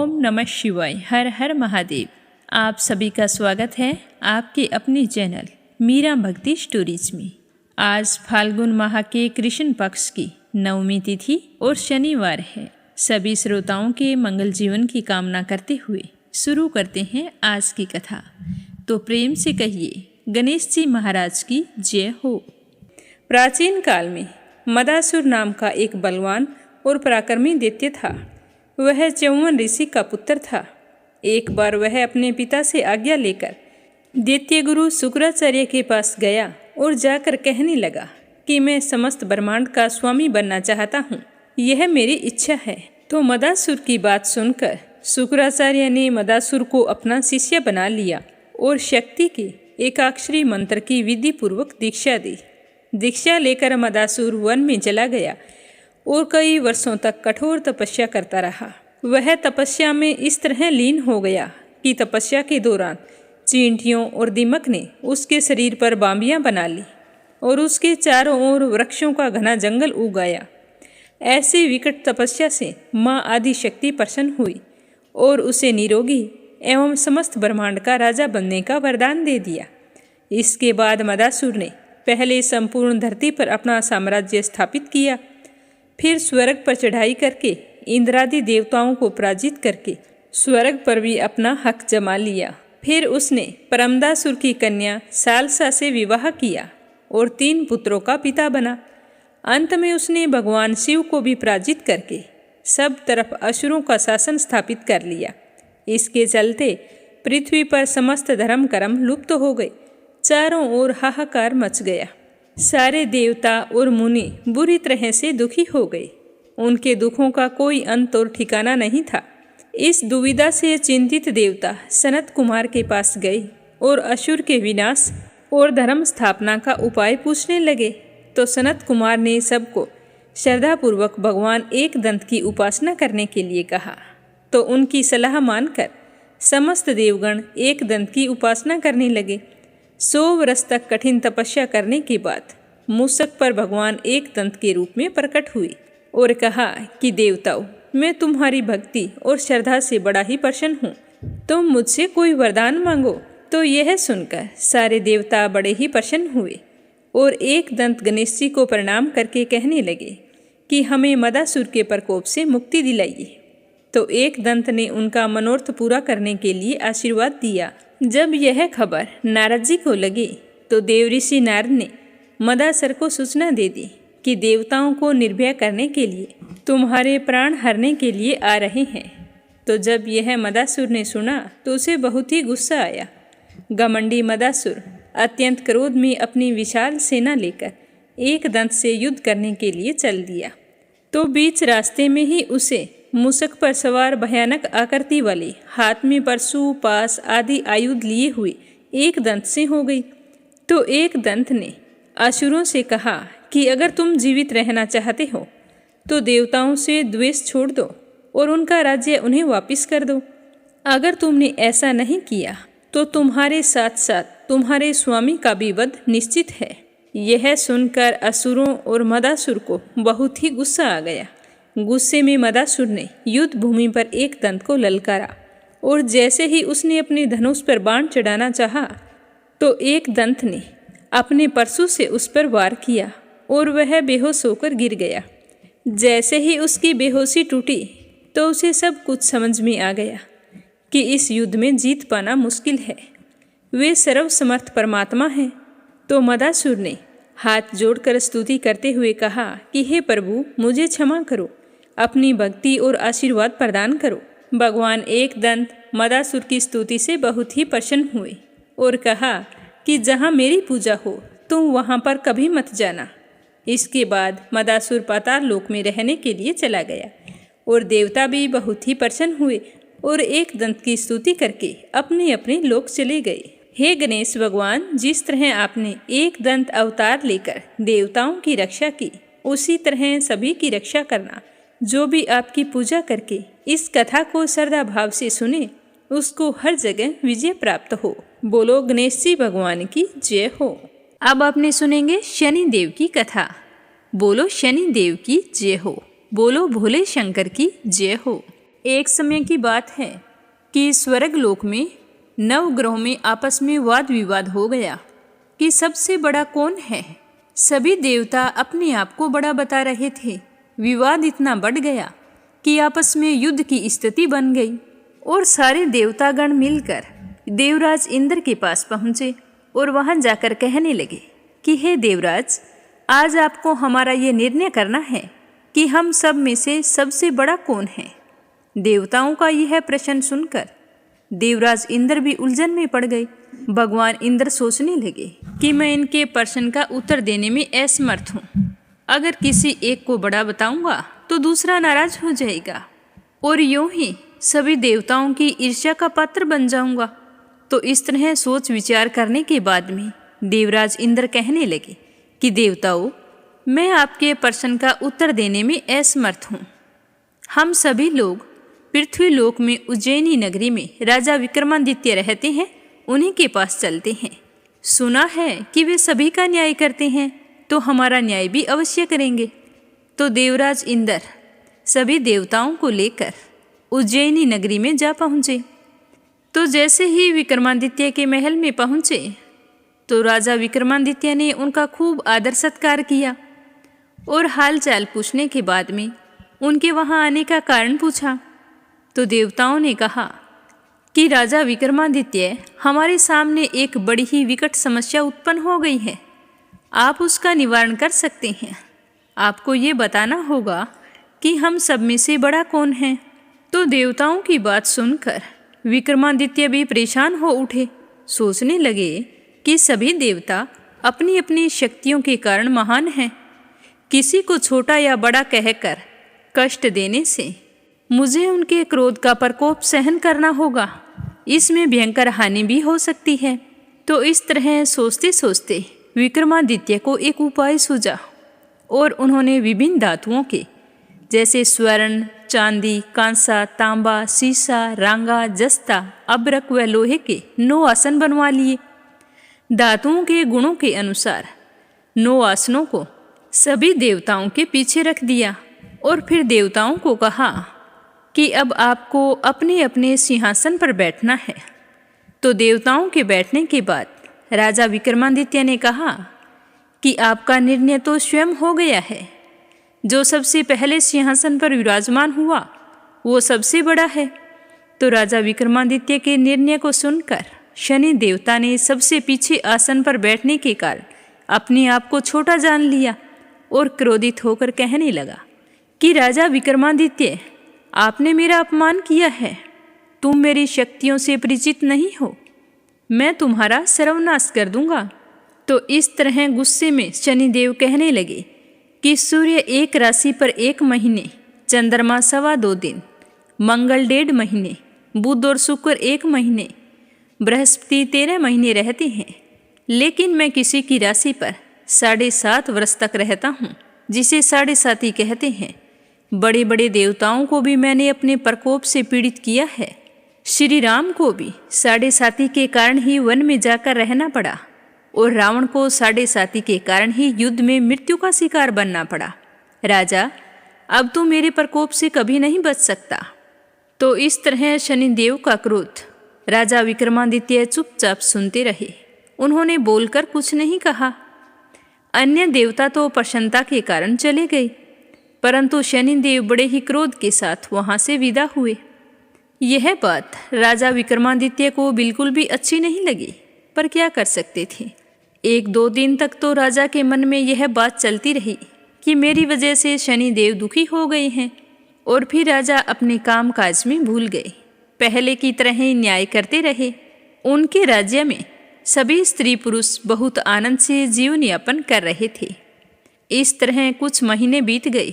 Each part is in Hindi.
ओम नमः शिवाय। हर हर महादेव। आप सभी का स्वागत है आपके अपने चैनल मीरा भक्ति स्टोरीज में। आज फाल्गुन माह के कृष्ण पक्ष की नवमी तिथि और शनिवार है। सभी श्रोताओं के मंगल जीवन की कामना करते हुए शुरू करते हैं आज की कथा। तो प्रेम से कहिए गणेश जी महाराज की जय हो। प्राचीन काल में मदासुर नाम का एक बलवान और पराक्रमी दैत्य था। वह च्यवन ऋषि का पुत्र था। एक बार वह अपने पिता से आज्ञा लेकर दैत्य गुरु शुक्राचार्य के पास गया और जाकर कहने लगा कि मैं समस्त ब्रह्मांड का स्वामी बनना चाहता हूँ, यह मेरी इच्छा है। तो मदासुर की बात सुनकर शुक्राचार्य ने मदासुर को अपना शिष्य बना लिया और शक्ति के एकाक्षरी मंत्र की विधि पूर्वक दीक्षा दी। दीक्षा लेकर मदासुर वन में चला गया और कई वर्षों तक कठोर तपस्या करता रहा। वह तपस्या में इस तरह लीन हो गया कि तपस्या के दौरान चींटियों और दीमक ने उसके शरीर पर बांबियां बना ली और उसके चारों ओर वृक्षों का घना जंगल उग गया। ऐसी विकट तपस्या से माँ आदि शक्ति प्रसन्न हुई और उसे निरोगी एवं समस्त ब्रह्मांड का राजा बनने का वरदान दे दिया। इसके बाद मदासुर ने पहले संपूर्ण धरती पर अपना साम्राज्य स्थापित किया, फिर स्वर्ग पर चढ़ाई करके इंद्रादि देवताओं को पराजित करके स्वर्ग पर भी अपना हक जमा लिया। फिर उसने परमदासुर की कन्या सालसा से विवाह किया और 3 पुत्रों का पिता बना। अंत में उसने भगवान शिव को भी पराजित करके सब तरफ असुरों का शासन स्थापित कर लिया। इसके चलते पृथ्वी पर समस्त धर्म कर्म लुप्त हो गए। चारों ओर हाहाकार मच गया। सारे देवता और मुनि बुरी तरह से दुखी हो गए। उनके दुखों का कोई अंत और ठिकाना नहीं था। इस दुविधा से चिंतित देवता सनत कुमार के पास गए और असुर के विनाश और धर्म स्थापना का उपाय पूछने लगे। तो सनत कुमार ने सबको श्रद्धापूर्वक भगवान एक दंत की उपासना करने के लिए कहा। तो उनकी सलाह मानकर समस्त देवगण एक दंत की उपासना करने लगे। 100 वर्ष तक कठिन तपस्या करने के बाद मूषक पर भगवान एक दंत के रूप में प्रकट हुए और कहा कि देवताओं, मैं तुम्हारी भक्ति और श्रद्धा से बड़ा ही प्रसन्न हूँ। तुम मुझसे कोई वरदान मांगो। तो यह सुनकर सारे देवता बड़े ही प्रसन्न हुए और एक दंत गणेश जी को प्रणाम करके कहने लगे कि हमें मदासुर के प्रकोप से मुक्ति दिलाइए। तो एक दंत ने उनका मनोरथ पूरा करने के लिए आशीर्वाद दिया। जब यह खबर नारद जी को लगी तो देवऋषि नारद ने मदासुर को सूचना दे दी कि देवताओं को निर्भय करने के लिए तुम्हारे प्राण हरने के लिए आ रहे हैं। तो जब यह मदासुर ने सुना तो उसे बहुत ही गुस्सा आया। घमंडी मदासुर अत्यंत क्रोध में अपनी विशाल सेना लेकर एक दंत से युद्ध करने के लिए चल दिया। तो बीच रास्ते में ही उसे मूषक पर सवार भयानक आकृति वाले हाथ में परशु पास आदि आयुध लिए हुए एक दंत से हो गई। तो एक दंत ने असुरों से कहा कि अगर तुम जीवित रहना चाहते हो तो देवताओं से द्वेष छोड़ दो और उनका राज्य उन्हें वापस कर दो। अगर तुमने ऐसा नहीं किया तो तुम्हारे साथ साथ तुम्हारे स्वामी का भी वध निश्चित है। यह सुनकर असुरों और मदासुर को बहुत ही गुस्सा आ गया। गुस्से में मदासुर ने युद्ध भूमि पर एक दंत को ललकारा और जैसे ही उसने अपने धनुष पर बाण चढ़ाना चाहा तो एक दंत ने अपने परशु से उस पर वार किया और वह बेहोश होकर गिर गया। जैसे ही उसकी बेहोशी टूटी तो उसे सब कुछ समझ में आ गया कि इस युद्ध में जीत पाना मुश्किल है। वे सर्वसमर्थ परमात्मा हैं। तो मदासुर ने हाथ जोड़कर स्तुति करते हुए कहा कि हे प्रभु, मुझे क्षमा करो, अपनी भक्ति और आशीर्वाद प्रदान करो। भगवान एक दंत मदासुर की स्तुति से बहुत ही प्रसन्न हुए और कहा कि जहाँ मेरी पूजा हो तुम वहाँ पर कभी मत जाना। इसके बाद मदासुर पाताल लोक में रहने के लिए चला गया और देवता भी बहुत ही प्रसन्न हुए और एक दंत की स्तुति करके अपने अपने लोक चले गए। हे गणेश भगवान, जिस तरह आपने एक दंत अवतार लेकर देवताओं की रक्षा की, उसी तरह सभी की रक्षा करना। जो भी आपकी पूजा करके इस कथा को श्रद्धा भाव से सुने उसको हर जगह विजय प्राप्त हो। बोलो गणेश जी भगवान की जय हो। अब आपने सुनेंगे शनि देव की कथा। बोलो शनि देव की जय हो। बोलो भोले शंकर की जय हो। एक समय की बात है कि स्वर्ग लोक में 9 ग्रहों में आपस में वाद विवाद हो गया कि सबसे बड़ा कौन है। सभी देवता अपने आप को बड़ा बता रहे थे। विवाद इतना बढ़ गया कि आपस में युद्ध की स्थिति बन गई और सारे देवतागण मिलकर देवराज इंद्र के पास पहुँचे और वहाँ जाकर कहने लगे कि हे देवराज, आज आपको हमारा ये निर्णय करना है कि हम सब में से सबसे बड़ा कौन है। देवताओं का यह प्रश्न सुनकर देवराज इंद्र भी उलझन में पड़ गए। भगवान इंद्र सोचने लगे कि मैं इनके प्रश्न का उत्तर देने में असमर्थ हूँ। अगर किसी एक को बड़ा बताऊंगा तो दूसरा नाराज हो जाएगा और यूं ही सभी देवताओं की ईर्ष्या का पात्र बन जाऊंगा। तो इस तरह सोच विचार करने के बाद में देवराज इंद्र कहने लगे कि देवताओं, मैं आपके प्रश्न का उत्तर देने में असमर्थ हूँ। हम सभी लोग पृथ्वी लोक में उज्जैनी नगरी में राजा विक्रमादित्य रहते हैं, उन्हीं के पास चलते हैं। सुना है कि वे सभी का न्याय करते हैं, तो हमारा न्याय भी अवश्य करेंगे। तो देवराज इंद्र सभी देवताओं को लेकर उज्जैनी नगरी में जा पहुँचे। तो जैसे ही विक्रमादित्य के महल में पहुँचे तो राजा विक्रमादित्य ने उनका खूब आदर सत्कार किया और हाल चाल पूछने के बाद में उनके वहाँ आने का कारण पूछा। तो देवताओं ने कहा कि राजा विक्रमादित्य, हमारे सामने एक बड़ी ही विकट समस्या उत्पन्न हो गई है। आप उसका निवारण कर सकते हैं। आपको ये बताना होगा कि हम सब में से बड़ा कौन है। तो देवताओं की बात सुनकर विक्रमादित्य भी परेशान हो उठे। सोचने लगे कि सभी देवता अपनी अपनी शक्तियों के कारण महान हैं। किसी को छोटा या बड़ा कहकर कष्ट देने से मुझे उनके क्रोध का प्रकोप सहन करना होगा। इसमें भयंकर हानि भी हो सकती है। तो इस तरह सोचते सोचते विक्रमादित्य को एक उपाय सूझा और उन्होंने विभिन्न धातुओं के जैसे स्वर्ण, चांदी, कांसा, तांबा, सीसा, रांगा, जस्ता, अब्रक व लोहे के 9 आसन बनवा लिए। धातुओं के गुणों के अनुसार 9 आसनों को सभी देवताओं के पीछे रख दिया और फिर देवताओं को कहा कि अब आपको अपने अपने सिंहासन पर बैठना है। तो देवताओं के बैठने के बाद राजा विक्रमादित्य ने कहा कि आपका निर्णय तो स्वयं हो गया है। जो सबसे पहले सिंहासन पर विराजमान हुआ वो सबसे बड़ा है। तो राजा विक्रमादित्य के निर्णय को सुनकर शनि देवता ने सबसे पीछे आसन पर बैठने के कारण अपने आप को छोटा जान लिया और क्रोधित होकर कहने लगा कि राजा विक्रमादित्य, आपने मेरा अपमान किया है। तुम मेरी शक्तियों से परिचित नहीं हो। मैं तुम्हारा सर्वनाश कर दूंगा। तो इस तरह गुस्से में शनिदेव कहने लगे कि सूर्य एक राशि पर 1 महीने, चंद्रमा 2.25 दिन, मंगल 1.5 महीने, बुध और शुक्र 1 महीने, बृहस्पति 13 महीने रहते हैं। लेकिन मैं किसी की राशि पर 7.5 वर्ष तक रहता हूँ, जिसे 7.5 कहते हैं। बड़े बड़े देवताओं को भी मैंने अपने प्रकोप से पीड़ित किया है। श्री राम को भी 7.5 के कारण ही वन में जाकर रहना पड़ा और रावण को 7.5 के कारण ही युद्ध में मृत्यु का शिकार बनना पड़ा। राजा, अब तू मेरे प्रकोप से कभी नहीं बच सकता। तो इस तरह शनिदेव का क्रोध राजा विक्रमादित्य चुपचाप सुनते रहे। उन्होंने बोलकर कुछ नहीं कहा। अन्य देवता तो प्रसन्नता के कारण चले गए, परंतु शनिदेव बड़े ही क्रोध के साथ वहां से विदा हुए। यह बात राजा विक्रमादित्य को बिल्कुल भी अच्छी नहीं लगी, पर क्या कर सकते थे। 1-2 दिन तक तो राजा के मन में यह बात चलती रही कि मेरी वजह से शनिदेव दुखी हो गए हैं, और फिर राजा अपने काम काज में भूल गए। पहले की तरह ही न्याय करते रहे। उनके राज्य में सभी स्त्री पुरुष बहुत आनंद से जीवन यापन कर रहे थे। इस तरह कुछ महीने बीत गए,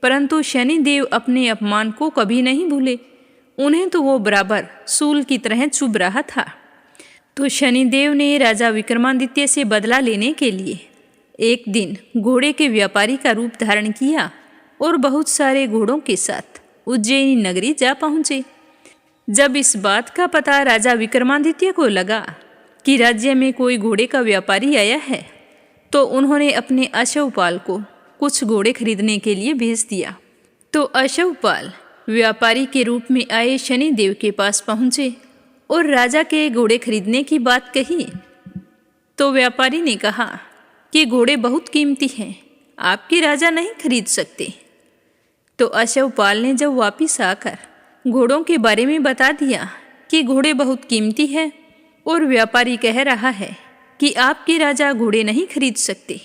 परंतु शनिदेव अपने अपमान को कभी नहीं भूले। उन्हें तो वो बराबर सूल की तरह चुभ रहा था। तो शनिदेव ने राजा विक्रमादित्य से बदला लेने के लिए एक दिन घोड़े के व्यापारी का रूप धारण किया और बहुत सारे घोड़ों के साथ उज्जैनी नगरी जा पहुँचे। जब इस बात का पता राजा विक्रमादित्य को लगा कि राज्य में कोई घोड़े का व्यापारी आया है, तो उन्होंने अपने अश्वपाल को कुछ घोड़े खरीदने के लिए भेज दिया। तो अश्वपाल व्यापारी के रूप में आए शनि देव के पास पहुँचे और राजा के घोड़े खरीदने की बात कही। तो व्यापारी ने कहा कि घोड़े बहुत कीमती हैं, आपके राजा नहीं खरीद सकते। तो अश्वपाल ने जब वापिस आकर घोड़ों के बारे में बता दिया कि घोड़े बहुत कीमती है और व्यापारी कह रहा है कि आपके राजा घोड़े नहीं खरीद सकते,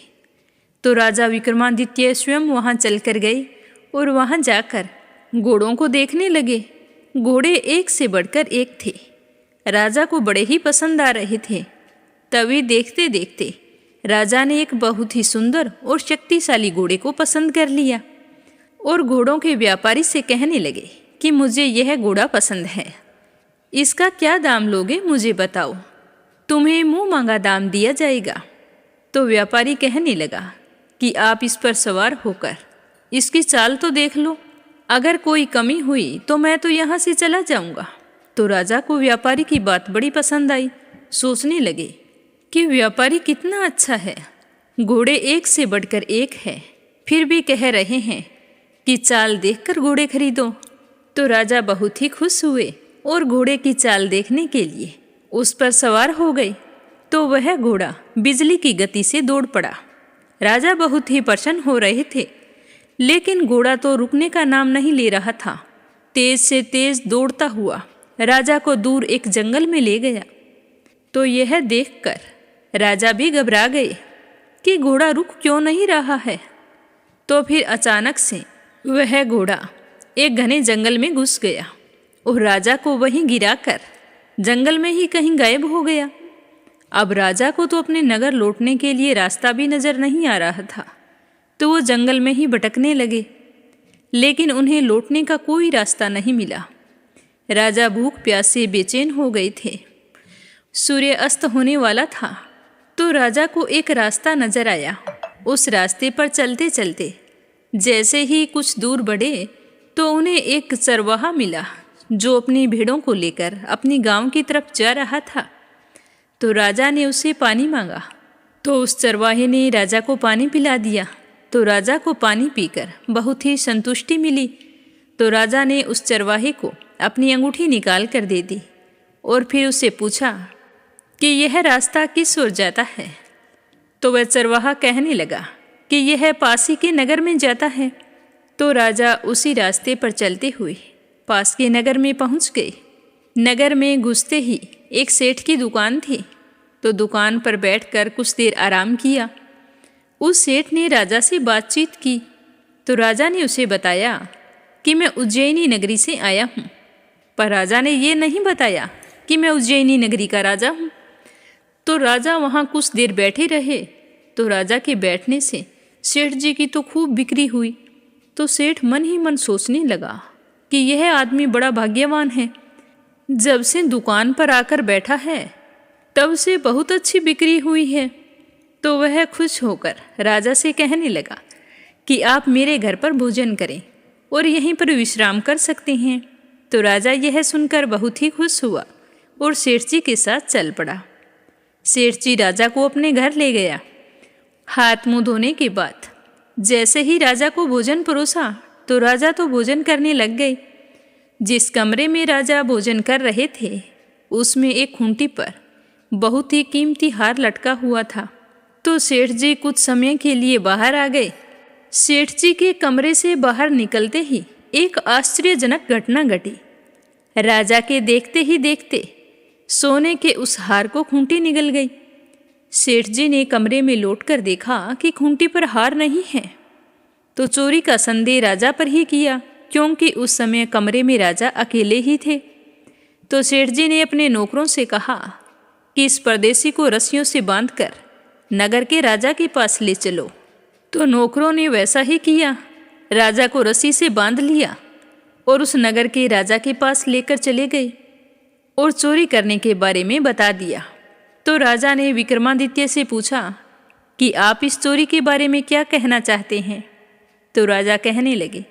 तो राजा विक्रमादित्य स्वयं वहां चलकर गए और वहां जाकर घोड़ों को देखने लगे। घोड़े एक से बढ़कर एक थे, राजा को बड़े ही पसंद आ रहे थे। तभी देखते देखते राजा ने एक बहुत ही सुंदर और शक्तिशाली घोड़े को पसंद कर लिया और घोड़ों के व्यापारी से कहने लगे कि मुझे यह घोड़ा पसंद है, इसका क्या दाम लोगे मुझे बताओ, तुम्हें मुंह मांगा दाम दिया जाएगा। तो व्यापारी कहने लगा कि आप इस पर सवार होकर इसकी चाल तो देख लो, अगर कोई कमी हुई तो मैं तो यहाँ से चला जाऊँगा। तो राजा को व्यापारी की बात बड़ी पसंद आई। सोचने लगे कि व्यापारी कितना अच्छा है, घोड़े एक से बढ़कर एक है, फिर भी कह रहे हैं कि चाल देखकर घोड़े खरीदो। तो राजा बहुत ही खुश हुए और घोड़े की चाल देखने के लिए उस पर सवार हो गए। तो वह घोड़ा बिजली की गति से दौड़ पड़ा। राजा बहुत ही प्रसन्न हो रहे थे, लेकिन घोड़ा तो रुकने का नाम नहीं ले रहा था। तेज से तेज दौड़ता हुआ राजा को दूर एक जंगल में ले गया। तो यह देखकर राजा भी घबरा गए कि घोड़ा रुक क्यों नहीं रहा है। तो फिर अचानक से वह घोड़ा एक घने जंगल में घुस गया और राजा को वहीं गिराकर जंगल में ही कहीं गायब हो गया। अब राजा को तो अपने नगर लौटने के लिए रास्ता भी नजर नहीं आ रहा था, तो वो जंगल में ही भटकने लगे, लेकिन उन्हें लौटने का कोई रास्ता नहीं मिला। राजा भूख प्यास से बेचैन हो गए थे। सूर्य अस्त होने वाला था, तो राजा को एक रास्ता नजर आया। उस रास्ते पर चलते चलते जैसे ही कुछ दूर बढ़े तो उन्हें एक चरवाहा मिला जो अपनी भेड़ों को लेकर अपनी गांव की तरफ जा रहा था। तो राजा ने उससे पानी मांगा, तो उस चरवाहे ने राजा को पानी पिला दिया। तो राजा को पानी पीकर बहुत ही संतुष्टि मिली। तो राजा ने उस चरवाहे को अपनी अंगूठी निकाल कर दे दी और फिर उससे पूछा कि यह रास्ता किस ओर जाता है। तो वह चरवाहा कहने लगा कि यह पास ही के नगर में जाता है। तो राजा उसी रास्ते पर चलते हुए पास के नगर में पहुंच गए। नगर में घुसते ही एक सेठ की दुकान थी, तो दुकान पर बैठकर कुछ देर आराम किया। उस सेठ ने राजा से बातचीत की। तो राजा ने उसे बताया कि मैं उज्जैनी नगरी से आया हूँ, पर राजा ने ये नहीं बताया कि मैं उज्जैनी नगरी का राजा हूँ। तो राजा वहाँ कुछ देर बैठे रहे। तो राजा के बैठने से सेठ जी की तो खूब बिक्री हुई। तो सेठ मन ही मन सोचने लगा कि यह आदमी बड़ा भाग्यवान है, जब से दुकान पर आकर बैठा है तब से बहुत अच्छी बिक्री हुई है। तो वह खुश होकर राजा से कहने लगा कि आप मेरे घर पर भोजन करें और यहीं पर विश्राम कर सकते हैं। तो राजा यह सुनकर बहुत ही खुश हुआ और सेठ जी के साथ चल पड़ा। सेठ जी राजा को अपने घर ले गया। हाथ मुंह धोने के बाद जैसे ही राजा को भोजन परोसा, तो राजा तो भोजन करने लग गए। जिस कमरे में राजा भोजन कर रहे थे उसमें एक खूंटी पर बहुत ही कीमती हार लटका हुआ था। तो सेठ जी कुछ समय के लिए बाहर आ गए। सेठ जी के कमरे से बाहर निकलते ही एक आश्चर्यजनक घटना घटी। राजा के देखते ही देखते सोने के उस हार को खूंटी निगल गई। सेठ जी ने कमरे में लौटकर देखा कि खूंटी पर हार नहीं है। तो चोरी का संदेह राजा पर ही किया, क्योंकि उस समय कमरे में राजा अकेले ही थे। तो सेठ जी ने अपने नौकरों से कहा कि इस परदेसी को रस्सियों से बांधकर नगर के राजा के पास ले चलो। तो नौकरों ने वैसा ही किया। राजा को रस्सी से बांध लिया और उस नगर के राजा के पास लेकर चले गए और चोरी करने के बारे में बता दिया। तो राजा ने विक्रमादित्य से पूछा कि आप इस चोरी के बारे में क्या कहना चाहते हैं। तो राजा कहने लगे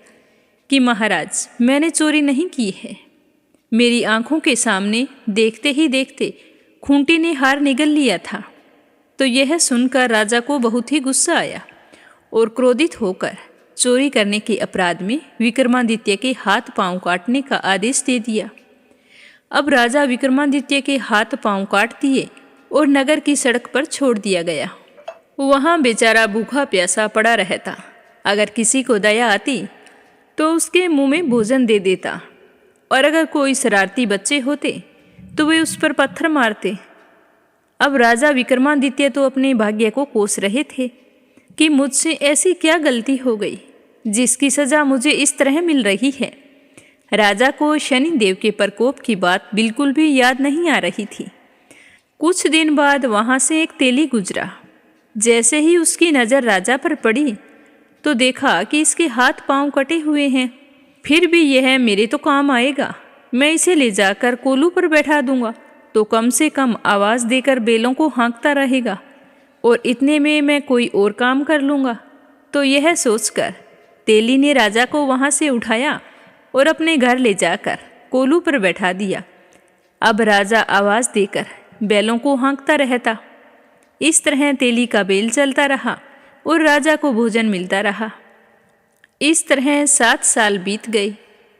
कि महाराज, मैंने चोरी नहीं की है। मेरी आंखों के सामने देखते ही देखते खूंटी ने हार निगल लिया था। तो यह सुनकर राजा को बहुत ही गुस्सा आया और क्रोधित होकर चोरी करने के अपराध में विक्रमादित्य के हाथ पांव काटने का आदेश दे दिया। अब राजा विक्रमादित्य के हाथ पांव काट दिए और नगर की सड़क पर छोड़ दिया गया। वहाँ बेचारा भूखा प्यासा पड़ा रहता। अगर किसी को दया आती तो उसके मुंह में भोजन दे देता, और अगर कोई शरारती बच्चे होते तो वे उस पर पत्थर मारते। अब राजा विक्रमादित्य तो अपने भाग्य को कोस रहे थे कि मुझसे ऐसी क्या गलती हो गई जिसकी सजा मुझे इस तरह मिल रही है। राजा को शनि देव के प्रकोप की बात बिल्कुल भी याद नहीं आ रही थी। कुछ दिन बाद वहाँ से एक तेली गुजरा। जैसे ही उसकी नज़र राजा पर पड़ी तो देखा कि इसके हाथ पांव कटे हुए हैं। फिर भी यह मेरे तो काम आएगा, मैं इसे ले जाकर कोलू पर बैठा दूंगा तो कम से कम आवाज़ देकर बैलों को हाँकता रहेगा, और इतने में मैं कोई और काम कर लूँगा। तो यह सोचकर तेली ने राजा को वहाँ से उठाया और अपने घर ले जाकर कोलू पर बैठा दिया। अब राजा आवाज़ देकर बैलों को हाँकता रहता। इस तरह तेली का बेल चलता रहा और राजा को भोजन मिलता रहा। इस तरह 7 साल बीत गए।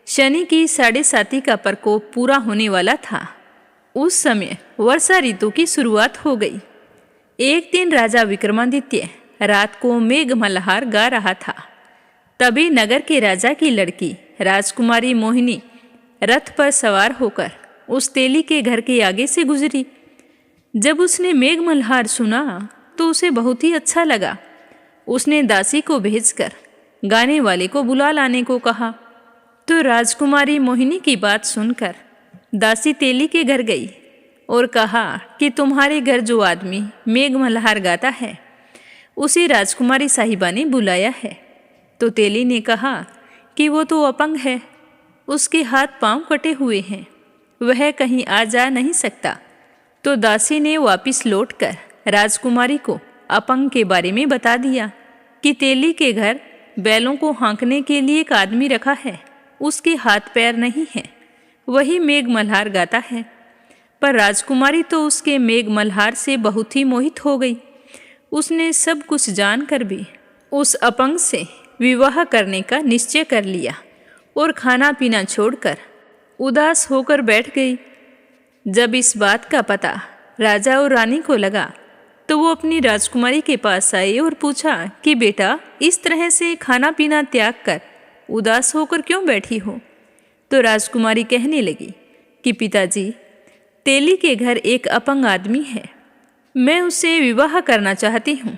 शनि की 7.5 का प्रकोप पूरा होने वाला था। उस समय वर्षा ऋतु की शुरुआत हो गई। एक दिन राजा विक्रमादित्य रात को मेघ मल्हार गा रहा था। तभी नगर के राजा की लड़की राजकुमारी मोहिनी रथ पर सवार होकर उस तेली के घर के आगे से गुजरी। जब उसने मेघ मल्हार सुना तो उसे बहुत ही अच्छा लगा। उसने दासी को भेजकर गाने वाले को बुला लाने को कहा। तो राजकुमारी मोहिनी की बात सुनकर दासी तेली के घर गई और कहा कि तुम्हारे घर जो आदमी मेघ मल्हार गाता है उसे राजकुमारी साहिबा ने बुलाया है। तो तेली ने कहा कि वो तो अपंग है, उसके हाथ पांव कटे हुए हैं, वह कहीं आ जा नहीं सकता। तो दासी ने वापस लौटकर राजकुमारी को अपंग के बारे में बता दिया कि तेली के घर बैलों को हाँकने के लिए एक आदमी रखा है, उसके हाथ पैर नहीं हैं, वही मेघ मल्हार गाता है। पर राजकुमारी तो उसके मेघ मल्हार से बहुत ही मोहित हो गई। उसने सब कुछ जानकर भी उस अपंग से विवाह करने का निश्चय कर लिया और खाना पीना छोड़कर उदास होकर बैठ गई। जब इस बात का पता राजा और रानी को लगा तो वो अपनी राजकुमारी के पास आए और पूछा कि बेटा, इस तरह से खाना पीना त्याग कर उदास होकर क्यों बैठी हो? तो राजकुमारी कहने लगी कि पिताजी, तेली के घर एक अपंग आदमी है, मैं उससे विवाह करना चाहती हूँ।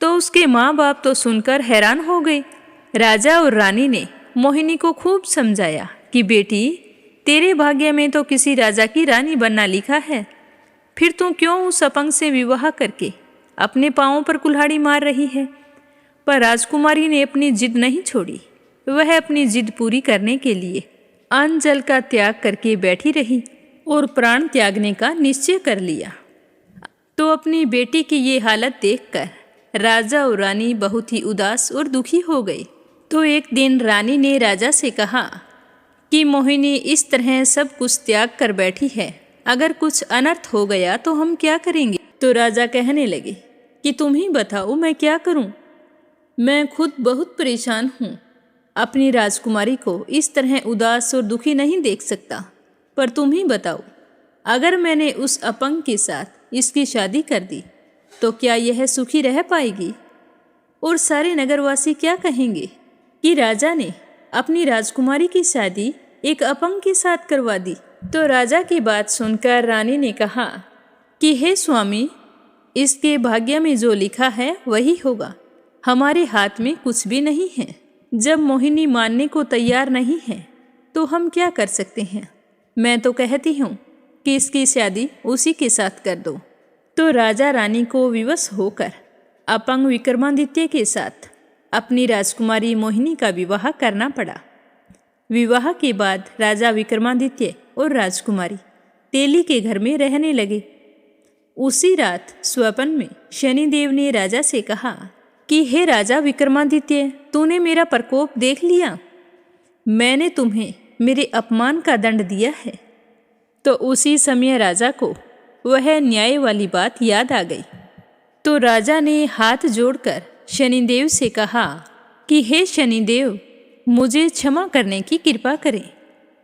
तो उसके माँ बाप तो सुनकर हैरान हो गए। राजा और रानी ने मोहिनी को खूब समझाया कि बेटी, तेरे भाग्य में तो किसी राजा की रानी बनना लिखा है, फिर तू क्यों उस अपंग से विवाह करके अपने पाँवों पर कुल्हाड़ी मार रही है? पर राजकुमारी ने अपनी जिद नहीं छोड़ी। वह अपनी जिद पूरी करने के लिए अन्न जल का त्याग करके बैठी रही और प्राण त्यागने का निश्चय कर लिया। तो अपनी बेटी की ये हालत देखकर राजा और रानी बहुत ही उदास और दुखी हो गए। तो एक दिन रानी ने राजा से कहा कि मोहिनी इस तरह सब कुछ त्याग कर बैठी है, अगर कुछ अनर्थ हो गया तो हम क्या करेंगे? तो राजा कहने लगे कि तुम ही बताओ, मैं क्या करूं? मैं खुद बहुत परेशान हूं। अपनी राजकुमारी को इस तरह उदास और दुखी नहीं देख सकता, पर तुम ही बताओ, अगर मैंने उस अपंग के साथ इसकी शादी कर दी तो क्या यह सुखी रह पाएगी? और सारे नगरवासी क्या कहेंगे कि राजा ने अपनी राजकुमारी की शादी एक अपंग के साथ करवा दी? तो राजा की बात सुनकर रानी ने कहा कि हे स्वामी, इसके भाग्य में जो लिखा है वही होगा, हमारे हाथ में कुछ भी नहीं है। जब मोहिनी मानने को तैयार नहीं है तो हम क्या कर सकते हैं? मैं तो कहती हूँ कि इसकी शादी उसी के साथ कर दो। तो राजा रानी को विवश होकर अपंग विक्रमादित्य के साथ अपनी राजकुमारी मोहिनी का विवाह करना पड़ा। विवाह के बाद राजा विक्रमादित्य और राजकुमारी तेली के घर में रहने लगे। उसी रात स्वप्न में शनिदेव ने राजा से कहा कि हे राजा विक्रमादित्य, तूने मेरा प्रकोप देख लिया, मैंने तुम्हें मेरे अपमान का दंड दिया है। तो उसी समय राजा को वह न्याय वाली बात याद आ गई। तो राजा ने हाथ जोड़कर शनिदेव से कहा कि हे शनिदेव, मुझे क्षमा करने की कृपा करें,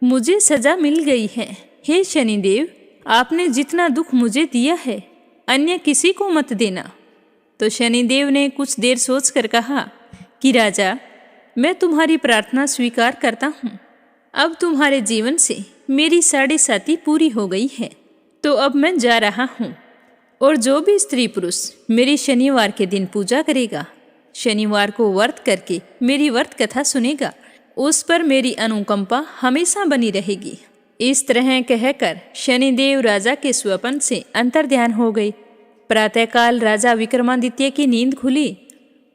मुझे सजा मिल गई है। हे शनिदेव, आपने जितना दुख मुझे दिया है अन्य किसी को मत देना। तो शनिदेव ने कुछ देर सोचकर कहा कि राजा, मैं तुम्हारी प्रार्थना स्वीकार करता हूँ। अब तुम्हारे जीवन से मेरी साढ़े साती पूरी हो गई है, तो अब मैं जा रहा हूँ। और जो भी स्त्री पुरुष मेरी शनिवार के दिन पूजा करेगा, शनिवार को व्रत करके मेरी व्रत कथा सुनेगा, उस पर मेरी अनुकंपा हमेशा बनी रहेगी। इस तरह कहकर शनिदेव राजा के स्वप्न से अंतर्ध्यान हो गए। प्रातःकाल राजा विक्रमादित्य की नींद खुली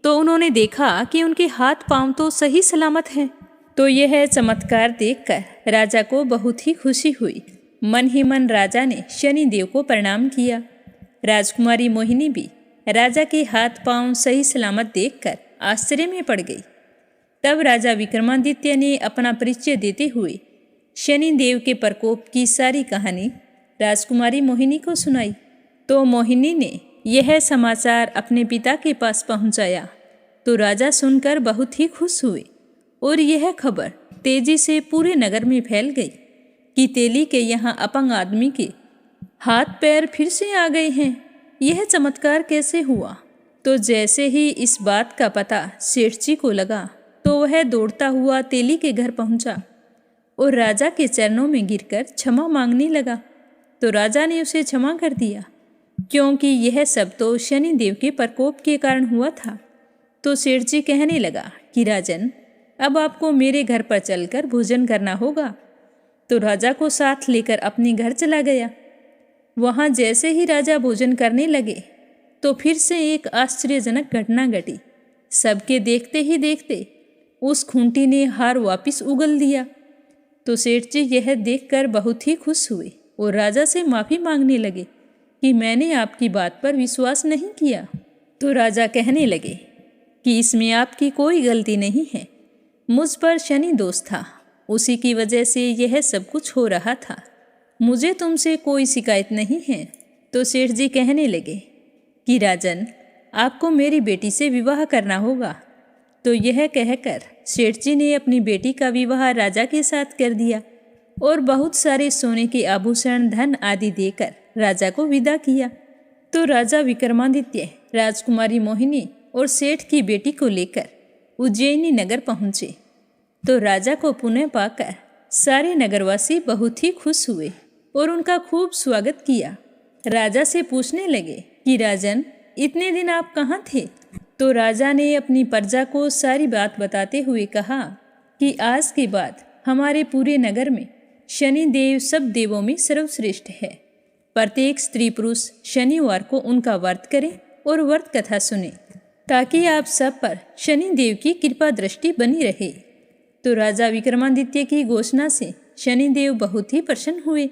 तो उन्होंने देखा कि उनके हाथ पांव तो सही सलामत हैं। तो यह चमत्कार देखकर राजा को बहुत ही खुशी हुई। मन ही मन राजा ने शनिदेव को प्रणाम किया। राजकुमारी मोहिनी भी राजा के हाथ पांव सही सलामत देखकर आश्चर्य में पड़ गई। तब राजा विक्रमादित्य ने अपना परिचय देते हुए शनिदेव के प्रकोप की सारी कहानी राजकुमारी मोहिनी को सुनाई। तो मोहिनी ने यह समाचार अपने पिता के पास पहुंचाया। तो राजा सुनकर बहुत ही खुश हुए और यह खबर तेजी से पूरे नगर में फैल गई कि तेली के यहाँ अपंग आदमी के हाथ पैर फिर से आ गए हैं। यह चमत्कार कैसे हुआ? तो जैसे ही इस बात का पता सेठ जी को लगा तो वह दौड़ता हुआ तेली के घर पहुंचा और राजा के चरणों में गिरकर क्षमा मांगने लगा। तो राजा ने उसे क्षमा कर दिया, क्योंकि यह सब तो शनिदेव के प्रकोप के कारण हुआ था। तो सेठ जी कहने लगा कि राजन, अब आपको मेरे घर पर चलकर भोजन करना होगा। तो राजा को साथ लेकर अपने घर चला गया। वहाँ जैसे ही राजा भोजन करने लगे तो फिर से एक आश्चर्यजनक घटना घटी। सबके देखते ही देखते उस खूंटी ने हार वापिस उगल दिया। तो सेठ जी यह देखकर बहुत ही खुश हुए और राजा से माफ़ी मांगने लगे कि मैंने आपकी बात पर विश्वास नहीं किया। तो राजा कहने लगे कि इसमें आपकी कोई गलती नहीं है, मुझ पर शनि दोष था, उसी की वजह से यह सब कुछ हो रहा था। मुझे तुमसे कोई शिकायत नहीं है। तो सेठ जी कहने लगे कि राजन, आपको मेरी बेटी से विवाह करना होगा। तो यह कहकर सेठ जी ने अपनी बेटी का विवाह राजा के साथ कर दिया और बहुत सारे सोने के आभूषण, धन आदि देकर राजा को विदा किया। तो राजा विक्रमादित्य राजकुमारी मोहिनी और सेठ की बेटी को लेकर उज्जैनी नगर पहुँचे। तो राजा को पुनः पाकर सारे नगरवासी बहुत ही खुश हुए और उनका खूब स्वागत किया। राजा से पूछने लगे कि राजन, इतने दिन आप कहाँ थे? तो राजा ने अपनी प्रजा को सारी बात बताते हुए कहा कि आज के बाद हमारे पूरे नगर में शनिदेव सब देवों में सर्वश्रेष्ठ है। प्रत्येक स्त्री पुरुष शनिवार को उनका व्रत करें और व्रत कथा सुने, ताकि आप सब पर शनिदेव की कृपा दृष्टि बनी रहे। तो राजा विक्रमादित्य की घोषणा से शनिदेव बहुत ही प्रसन्न हुए।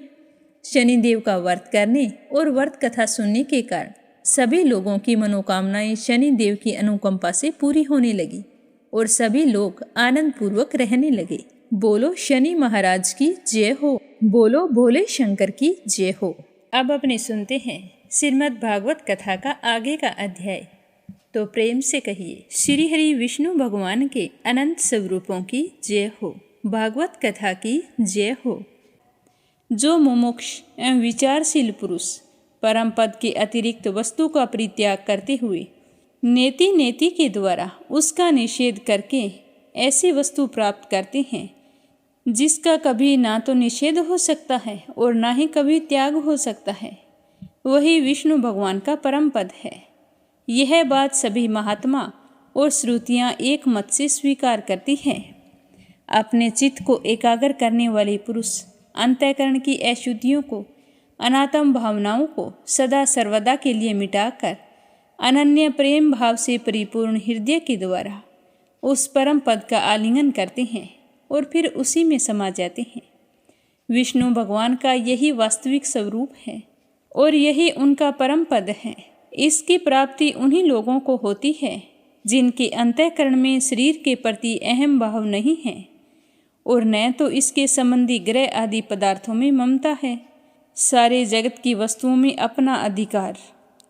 शनिदेव का व्रत करने और व्रत कथा सुनने के कारण सभी लोगों की मनोकामनाएं शनिदेव की अनुकंपा से पूरी होने लगी और सभी लोग आनंद पूर्वक रहने लगे। बोलो शनि महाराज की जय हो, बोलो भोले शंकर की जय हो। अब अपने सुनते हैं श्रीमद् भागवत कथा का आगे का अध्याय। तो प्रेम से कहिए, श्री हरि विष्णु भगवान के अनंत स्वरूपों की जय हो, भागवत कथा की जय हो। जो मुमुक्ष एवं विचारशील पुरुष परम पद के अतिरिक्त वस्तु का परित्याग करते हुए नेति नेति के द्वारा उसका निषेध करके ऐसी वस्तु प्राप्त करते हैं जिसका कभी ना तो निषेध हो सकता है और ना ही कभी त्याग हो सकता है, वही विष्णु भगवान का परम पद है। यह बात सभी महात्मा और श्रुतियाँ एक मत से स्वीकार करती हैं। अपने चित्त को एकाग्र करने वाले पुरुष अंतःकरण की अशुद्धियों को, अनात्म भावनाओं को सदा सर्वदा के लिए मिटाकर अनन्य प्रेम भाव से परिपूर्ण हृदय के द्वारा उस परम पद का आलिंगन करते हैं और फिर उसी में समा जाते हैं। विष्णु भगवान का यही वास्तविक स्वरूप है और यही उनका परम पद है। इसकी प्राप्ति उन्हीं लोगों को होती है जिनके अंतःकरण में शरीर के प्रति अहम भाव नहीं है और न तो इसके संबंधी ग्रह आदि पदार्थों में ममता है। सारे जगत की वस्तुओं में अपना अधिकार,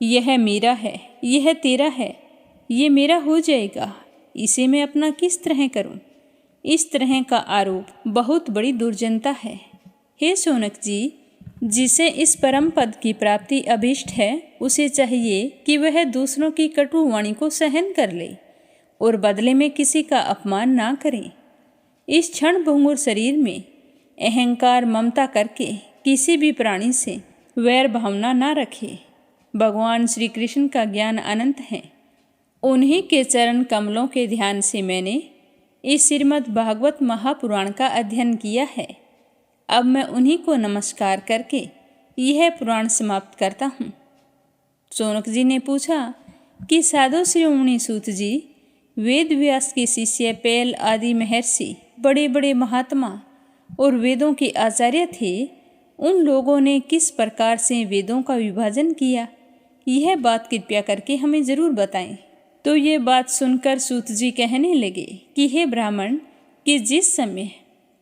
यह मेरा है, यह तेरा है, ये मेरा हो जाएगा, इसे मैं अपना किस तरह करूं? इस तरह का आरोप बहुत बड़ी दुर्जनता है। हे शौनक जी, जिसे इस परम पद की प्राप्ति अभीष्ट है, उसे चाहिए कि वह दूसरों की कटु वाणी को सहन कर ले और बदले में किसी का अपमान ना करे। इस क्षण भंगुर शरीर में अहंकार ममता करके किसी भी प्राणी से वैर भावना ना रखे। भगवान श्री कृष्ण का ज्ञान अनंत है। उन्हीं के चरण कमलों के ध्यान से मैंने इस श्रीमद् भागवत महापुराण का अध्ययन किया है। अब मैं उन्हीं को नमस्कार करके यह पुराण समाप्त करता हूँ। शौनक जी ने पूछा कि साधु शिरोमणि सूत जी, वेद व्यास के शिष्य पैल आदि महर्षि बड़े बड़े महात्मा और वेदों के आचार्य थे, उन लोगों ने किस प्रकार से वेदों का विभाजन किया, यह बात कृपया करके हमें जरूर बताएं। तो ये बात सुनकर सूत जी कहने लगे कि हे ब्राह्मण, कि जिस समय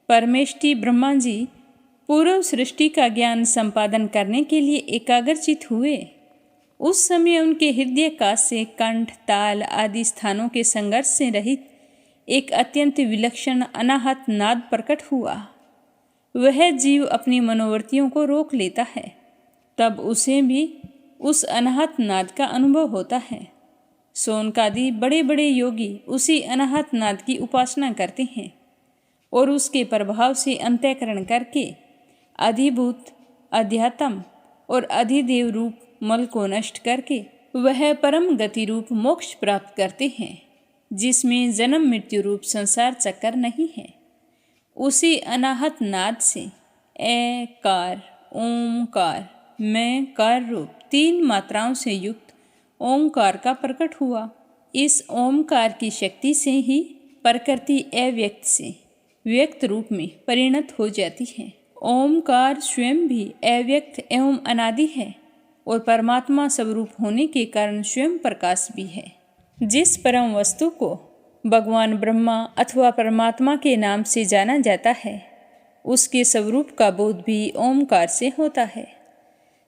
परमेष्टि ब्रह्मा जी पूर्व सृष्टि का ज्ञान संपादन करने के लिए एकाग्रचित हुए, उस समय उनके हृदय काश से कंठ, ताल आदि स्थानों के संघर्ष से रहित एक अत्यंत विलक्षण अनाहत नाद प्रकट हुआ। वह जीव अपनी मनोवृत्तियों को रोक लेता है, तब उसे भी उस अनाहत नाद का अनुभव होता है। शौनकादि बड़े बड़े योगी उसी अनाहत नाद की उपासना करते हैं और उसके प्रभाव से अंतःकरण करके अधिभूत, अध्यात्म और अधिदेव रूप मल को नष्ट करके वह परम गति रूप मोक्ष प्राप्त करते हैं, जिसमें जन्म मृत्यु रूप संसार चक्कर नहीं है। उसी अनाहत नाद से एकार, ओमकार, मैं कार रूप 3 मात्राओं से युक्त ओमकार का प्रकट हुआ। इस ओमकार की शक्ति से ही प्रकृति अव्यक्त से व्यक्त रूप में परिणत हो जाती है। ओमकार स्वयं भी अव्यक्त एवं अनादि है और परमात्मा स्वरूप होने के कारण स्वयं प्रकाश भी है। जिस परम वस्तु को भगवान ब्रह्मा अथवा परमात्मा के नाम से जाना जाता है, उसके स्वरूप का बोध भी ओमकार से होता है।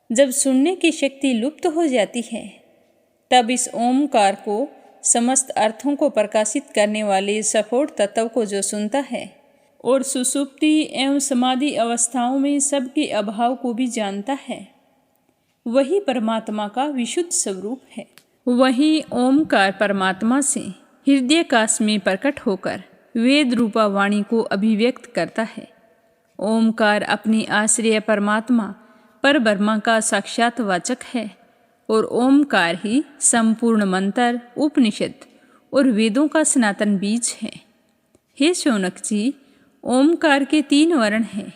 जब सुनने की शक्ति लुप्त हो जाती है, तब इस ओमकार को समस्त अर्थों को प्रकाशित करने वाले सफोट तत्व को जो सुनता है और सुषुप्ति एवं समाधि अवस्थाओं में सबके अभाव को भी जानता है, वही परमात्मा का विशुद्ध स्वरूप है। वही ओमकार परमात्मा से हृदयकाश में प्रकट होकर वेद रूपा वाणी को अभिव्यक्त करता है। ओमकार अपनी आश्रय परमात्मा पर ब्रह्मा का साक्षात वाचक है और ओमकार ही संपूर्ण मंत्र, उपनिषद और वेदों का सनातन बीज है। हे शौनक जी, ओमकार के 3 वर्ण हैं,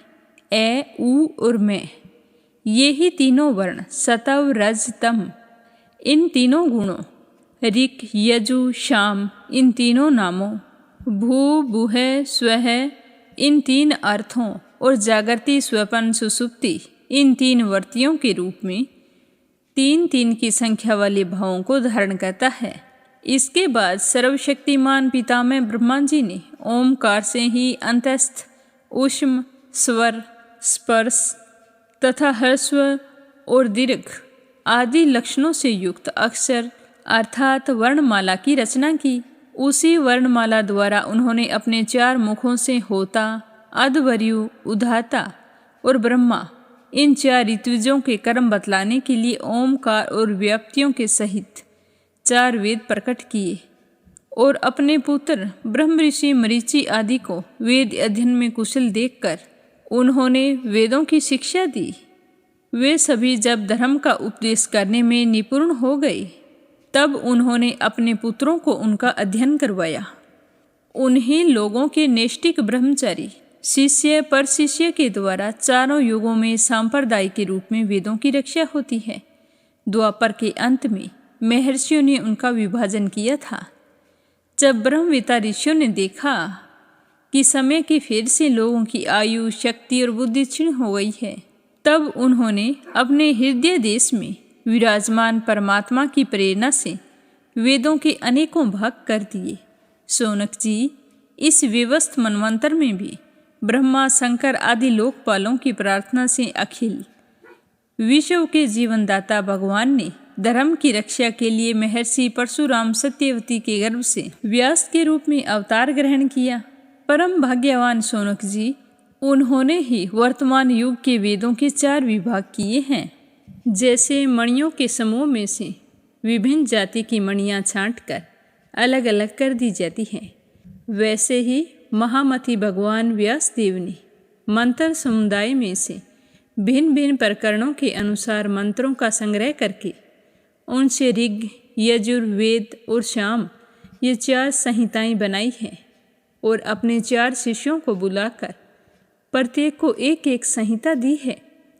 ए, उ और मैं। ये ही तीनों वर्ण सतव, रज, तम, इन तीनों गुणों ऋक, यजु, शाम, इन तीनों नामों भू, बुह, स्वह, इन 3 अर्थों और जागृति, स्वपन, सुसुप्ति, इन 3 वर्तियों के रूप में 3-3 की संख्या वाले भावों को धारण करता है। इसके बाद सर्वशक्तिमान पितामह ब्रह्मा जी ने ओमकार से ही अंतस्थ, ऊष्म, स्वर, स्पर्श तथा ह्रस्व और दीर्घ आदि लक्षणों से युक्त अक्षर अर्थात वर्णमाला की रचना की। उसी वर्णमाला द्वारा उन्होंने अपने 4 मुखों से होता, अध्वर्यु, उदाता और ब्रह्मा, इन 4 ऋत्विजों के कर्म बतलाने के लिए ओमकार और व्याप्तियों के सहित 4 वेद प्रकट किए और अपने पुत्र ब्रह्म ऋषि मरीचि आदि को वेद अध्ययन में कुशल देखकर उन्होंने वेदों की शिक्षा दी। वे सभी जब धर्म का उपदेश करने में निपुण हो गए, तब उन्होंने अपने पुत्रों को उनका अध्ययन करवाया। उन्हीं लोगों के नैष्ठिक ब्रह्मचारी शिष्य पर शिष्य के द्वारा 4 युगों में सांप्रदाय के रूप में वेदों की रक्षा होती है। द्वापर के अंत में महर्षियों ने उनका विभाजन किया था। जब ब्रह्मवेता ऋषियों ने देखा कि समय के फेर से लोगों की आयु, शक्ति और बुद्धि क्षीण हो गई है, तब उन्होंने अपने हृदय देश में विराजमान परमात्मा की प्रेरणा से वेदों के अनेकों भाग कर दिए। शौनक जी, इस विवस्थ मनवंतर में भी ब्रह्मा, शंकर आदि लोकपालों की प्रार्थना से अखिल विश्व के जीवनदाता भगवान ने धर्म की रक्षा के लिए महर्षि परशुराम सत्यवती के गर्भ से व्यास के रूप में अवतार ग्रहण किया। परम भाग्यवान शौनक जी, उन्होंने ही वर्तमान युग के वेदों के 4 विभाग किए हैं। जैसे मणियों के समूह में से विभिन्न जाति की मणियाँ छांटकर अलग अलग कर दी जाती हैं, वैसे ही महामति भगवान व्यास देव ने मंत्र समुदाय में से भिन्न भिन्न प्रकरणों के अनुसार मंत्रों का संग्रह करके उनसे ऋग, यजुर, वेद और साम ये 4 संहिताएं बनाई हैं और अपने 4 शिष्यों को बुलाकर प्रत्येक को एक एक संहिता दी है।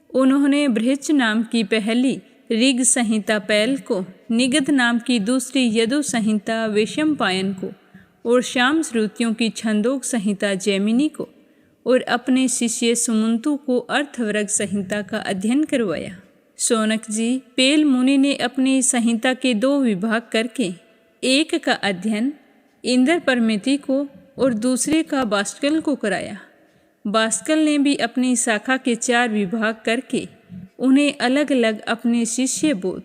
उन्होंने बृहच नाम की पहली ऋग संहिता पैल को, निगध नाम की दूसरी यदु संहिता वैशंपायन को और शाम श्रुतियों की छंदोग संहिता जैमिनी को और अपने शिष्य सुमंतु को अर्थवर्ग संहिता का अध्ययन करवाया। शौनक जी, पेल मुनि ने अपनी संहिता के 2 विभाग करके एक का अध्ययन इंद्र परमिति को और दूसरे का बाष्कल को कराया। बाष्कल ने भी अपनी शाखा के 4 विभाग करके उन्हें अलग अलग अपने शिष्य बोध,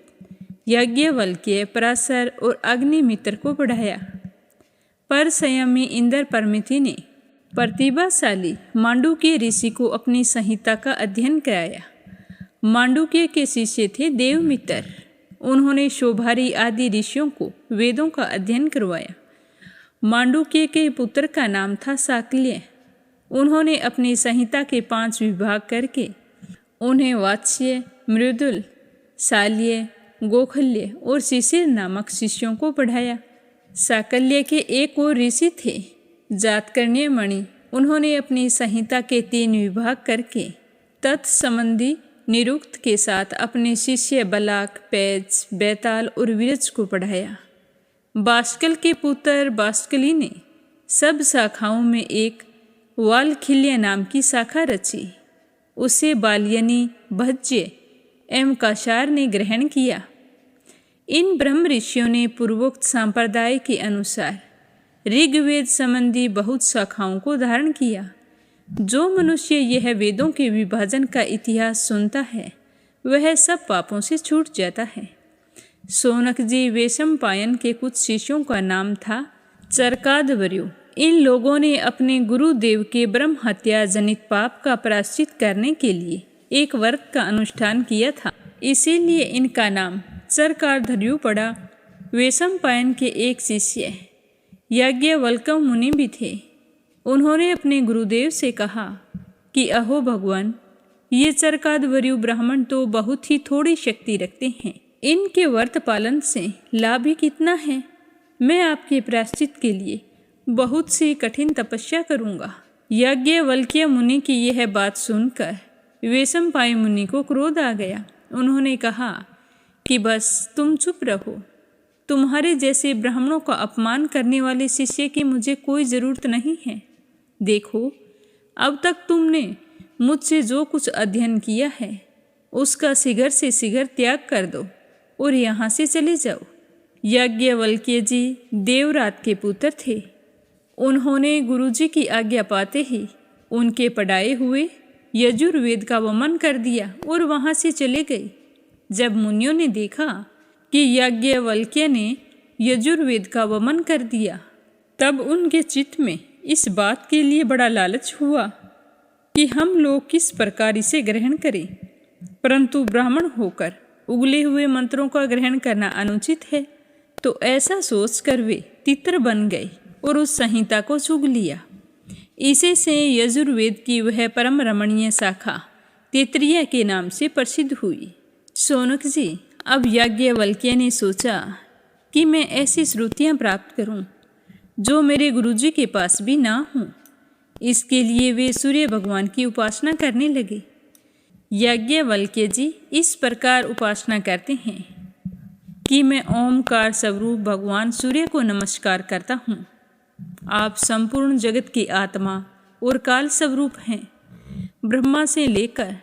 याज्ञवल्क्य, पराशर और अग्निमित्र को पढ़ाया। पर संयमी इंद्र परमिति ने प्रतिभाशाली मांडुक्य ऋषि को अपनी संहिता का अध्ययन कराया। मांडुक्य के शिष्य थे देवमित्र। उन्होंने शोभारी आदि ऋषियों को वेदों का अध्ययन करवाया। मांडुक्य के पुत्र का नाम था साकल्य। उन्होंने अपनी संहिता के 5 विभाग करके उन्हें वात्स्य, मृदुल, शाल्य, गोखल्य और शिशिर नामक शिष्यों को पढ़ाया। साकल्य के एक और ऋषि थे जातकर्ण्य मणि। उन्होंने अपनी संहिता के 3 विभाग करके तत्संबंधी निरुक्त के साथ अपने शिष्य बलाक, पैज, बैताल और विरज को पढ़ाया। बाष्कल के पुत्र बाष्कली ने सब शाखाओं में एक वालखिल्य नाम की शाखा रची। उसे बालियनी, भज्य एवं काशार ने ग्रहण किया। इन ब्रह्म ऋषियों ने पूर्वोक्त संप्रदाय के अनुसार ऋग्वेद संबंधी बहुत शाखाओं को धारण किया। जो मनुष्य यह वेदों के विभाजन का इतिहास सुनता है वह सब पापों से छूट जाता है। शौनक जी, वैशंपायन के कुछ शिष्यों का नाम था चरकादवर्यु। इन लोगों ने अपने गुरुदेव के ब्रह्म हत्या जनित पाप का प्रायश्चित करने के लिए एक व्रत का अनुष्ठान किया था, इसीलिए इनका नाम चरकादवर्यु पड़ा। वैशंपायन के एक शिष्य याज्ञवल्क्य मुनि भी थे। उन्होंने अपने गुरुदेव से कहा कि अहो भगवान, ये चरकादवर्यु ब्राह्मण तो बहुत ही थोड़ी शक्ति रखते हैं, इनके व्रत पालन से लाभ ही कितना है। मैं आपके प्रायश्चित के लिए बहुत सी कठिन तपस्या करूँगा। याज्ञवल्क्य मुनि की यह बात सुनकर वैशंपायन मुनि को क्रोध आ गया। उन्होंने कहा कि बस तुम चुप रहो। तुम्हारे जैसे ब्राह्मणों का अपमान करने वाले शिष्य की मुझे कोई ज़रूरत नहीं है। देखो, अब तक तुमने मुझसे जो कुछ अध्ययन किया है उसका शीघ्र से शीघ्र त्याग कर दो और यहाँ से चले जाओ। याज्ञवल्क्य जी देवरात के पुत्र थे। उन्होंने गुरुजी की आज्ञा पाते ही उनके पढ़ाए हुए यजुर्वेद का वमन कर दिया और वहाँ से चले गए। जब मुनियों ने देखा कि याज्ञवल्क्य ने यजुर्वेद का वमन कर दिया, तब उनके चित्त में इस बात के लिए बड़ा लालच हुआ कि हम लोग किस प्रकार इसे ग्रहण करें, परंतु ब्राह्मण होकर उगले हुए मंत्रों का ग्रहण करना अनुचित है। तो ऐसा सोचकर वे तित्र बन गए और उस संहिता को चुग लिया। इसे से यजुर्वेद की वह परम रमणीय शाखा तैत्तिरीय के नाम से प्रसिद्ध हुई। शौनक जी, अब याज्ञवल्क्य ने सोचा कि मैं ऐसी श्रुतियाँ प्राप्त करूं जो मेरे गुरुजी के पास भी ना हों। इसके लिए वे सूर्य भगवान की उपासना करने लगे। याज्ञवल्क्य जी इस प्रकार उपासना करते हैं कि मैं ओमकार स्वरूप भगवान सूर्य को नमस्कार करता हूँ। आप संपूर्ण जगत की आत्मा और काल स्वरूप हैं। ब्रह्मा से लेकर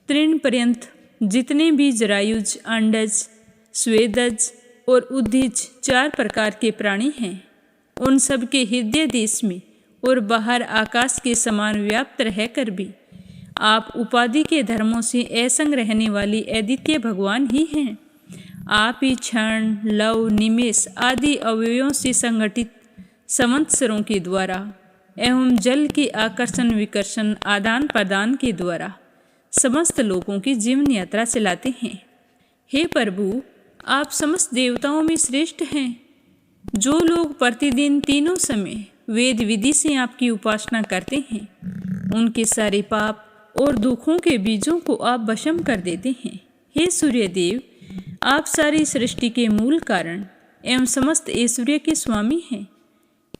तृण पर्यंत जितने भी जरायुज, अंडज, स्वेदज और उद्भिज 4 प्रकार के प्राणी हैं, उन सब के हृदय देश में और बाहर आकाश के समान व्याप्त रहकर भी आप उपाधि के धर्मों से असंग रहने वाली अद्वितीय भगवान ही हैं। आप ही क्षण, लव, निमेष आदि अवयवों से संगठित संवत्सरों के द्वारा एवं जल के आकर्षण विकर्षण आदान प्रदान के द्वारा समस्त लोगों की जीवन यात्रा चलाते हैं। हे प्रभु, आप समस्त देवताओं में श्रेष्ठ हैं। जो लोग प्रतिदिन तीनों समय वेद विधि से आपकी उपासना करते हैं, उनके सारे पाप और दुखों के बीजों को आप भस्म कर देते हैं। हे सूर्यदेव, आप सारी सृष्टि के मूल कारण एवं समस्त ऐश्वर्य के स्वामी हैं।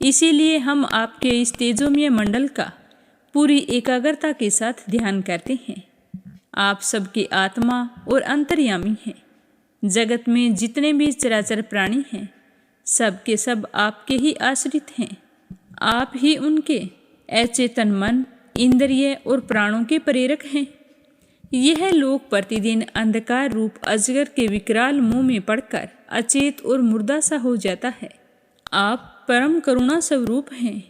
इसीलिए हम आपके इस तेजोमय मंडल का पूरी एकाग्रता के साथ ध्यान करते हैं। आप सबके आत्मा और अंतर्यामी हैं। जगत में जितने भी चराचर प्राणी हैं, सब के सब आपके ही आश्रित हैं। आप ही उनके अचेतन मन, इंद्रिय और प्राणों के प्रेरक हैं। यह लोक प्रतिदिन अंधकार रूप अजगर के विकराल मुंह में पड़कर अचेत और मुर्दा सा हो जाता है। आप परम करुणा स्वरूप हैं,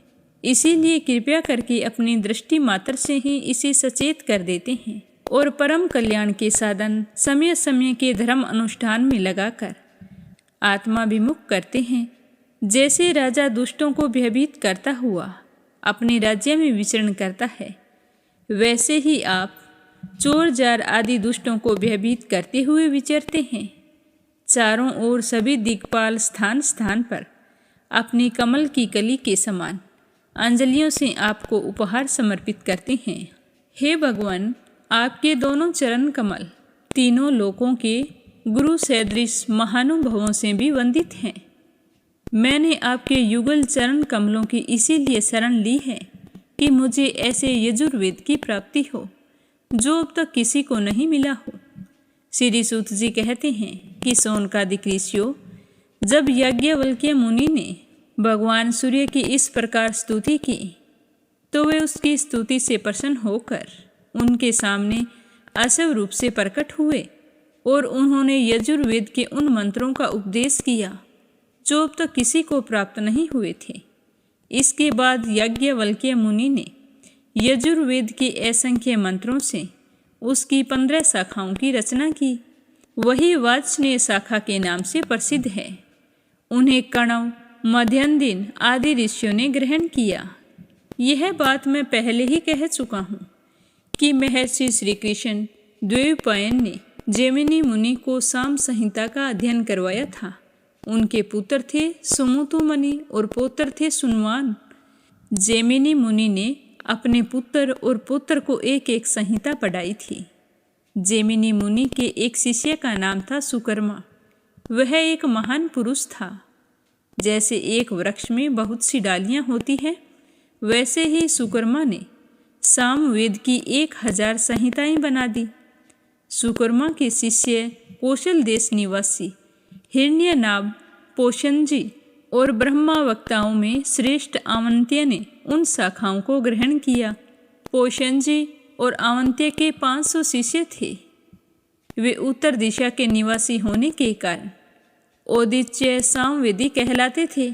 इसीलिए कृपया करके अपनी दृष्टि मात्र से ही इसे सचेत कर देते हैं और परम कल्याण के साधन समय समय के धर्म अनुष्ठान में लगाकर आत्माभिमुख करते हैं। जैसे राजा दुष्टों को भयभीत करता हुआ अपने राज्य में विचरण करता है, वैसे ही आप चोर जार आदि दुष्टों को भयभीत करते हुए विचरते हैं। चारों ओर सभी दिक्पाल स्थान स्थान पर अपनी कमल की कली के समान अंजलियों से आपको उपहार समर्पित करते हैं। हे भगवान, आपके दोनों चरण कमल तीनों लोकों के गुरु सदृश महानुभवों से भी वंदित हैं। मैंने आपके युगल चरण कमलों की इसीलिए शरण ली है कि मुझे ऐसे यजुर्वेद की प्राप्ति हो जो अब तक किसी को नहीं मिला हो। श्री सूत जी कहते हैं कि शौनकादिक ऋषियों, जब याज्ञवल्क्य मुनि ने भगवान सूर्य की इस प्रकार स्तुति की, तो वे उसकी स्तुति से प्रसन्न होकर उनके सामने असव रूप से प्रकट हुए और उन्होंने यजुर्वेद के उन मंत्रों का उपदेश किया जो अब तक किसी को प्राप्त नहीं हुए थे। इसके बाद याज्ञवल्क्य मुनि ने यजुर्वेद के असंख्य मंत्रों से उसकी 15 शाखाओं की रचना की। वही वाजस्नेय शाखा के नाम से प्रसिद्ध है। उन्हें कणव, मध्यन्दिन आदि ऋषियों ने ग्रहण किया। यह बात मैं पहले ही कह चुका हूँ कि महर्षि श्री कृष्ण द्वैपायन ने जैमिनी मुनि को साम संहिता का अध्ययन करवाया था। उनके पुत्र थे सुमुतु मुनि और पौत्र थे सुनवान। जैमिनी मुनि ने अपने पुत्र और पुत्र को एक एक संहिता पढ़ाई थी। जैमिनी मुनि के एक शिष्य का नाम था सुकर्मा। वह एक महान पुरुष था। जैसे एक वृक्ष में बहुत सी डालियां होती हैं, वैसे ही सुकर्मा ने सामवेद की 1000 संहिताएं बना दी। सुकर्मा के शिष्य कौशल देश निवासी हिरण्यनाभ, पोषणजी और ब्रह्मावक्ताओं में श्रेष्ठ आवंत्य ने उन शाखाओं को ग्रहण किया। पोषणजी और आवंत्य के 500 शिष्य थे। वे उत्तर दिशा के निवासी होने के कारण औदिच्य सामवेदी कहलाते थे।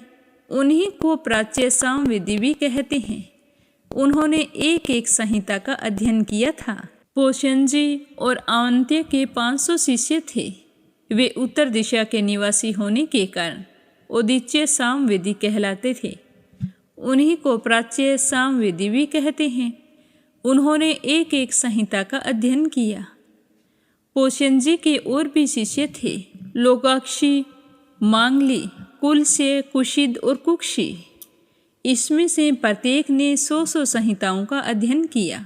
उन्हीं को प्राच्य सामवेदी भी कहते हैं। उन्होंने एक एक संहिता का अध्ययन किया था। पोषणजी और आवंत्य के 500 शिष्य थे। वे उत्तर दिशा के निवासी होने के कारण औदिच्य सामवेदी कहलाते थे। उन्हीं को प्राच्य सामवेदी भी कहते हैं। उन्होंने एक एक संहिता का अध्ययन किया। पोषणजी के और भी शिष्य थे, लोकाक्षी, मांगली, कुलस्य, कुशिद और कुक्षी। इसमें से प्रत्येक ने 100 संहिताओं का अध्ययन किया।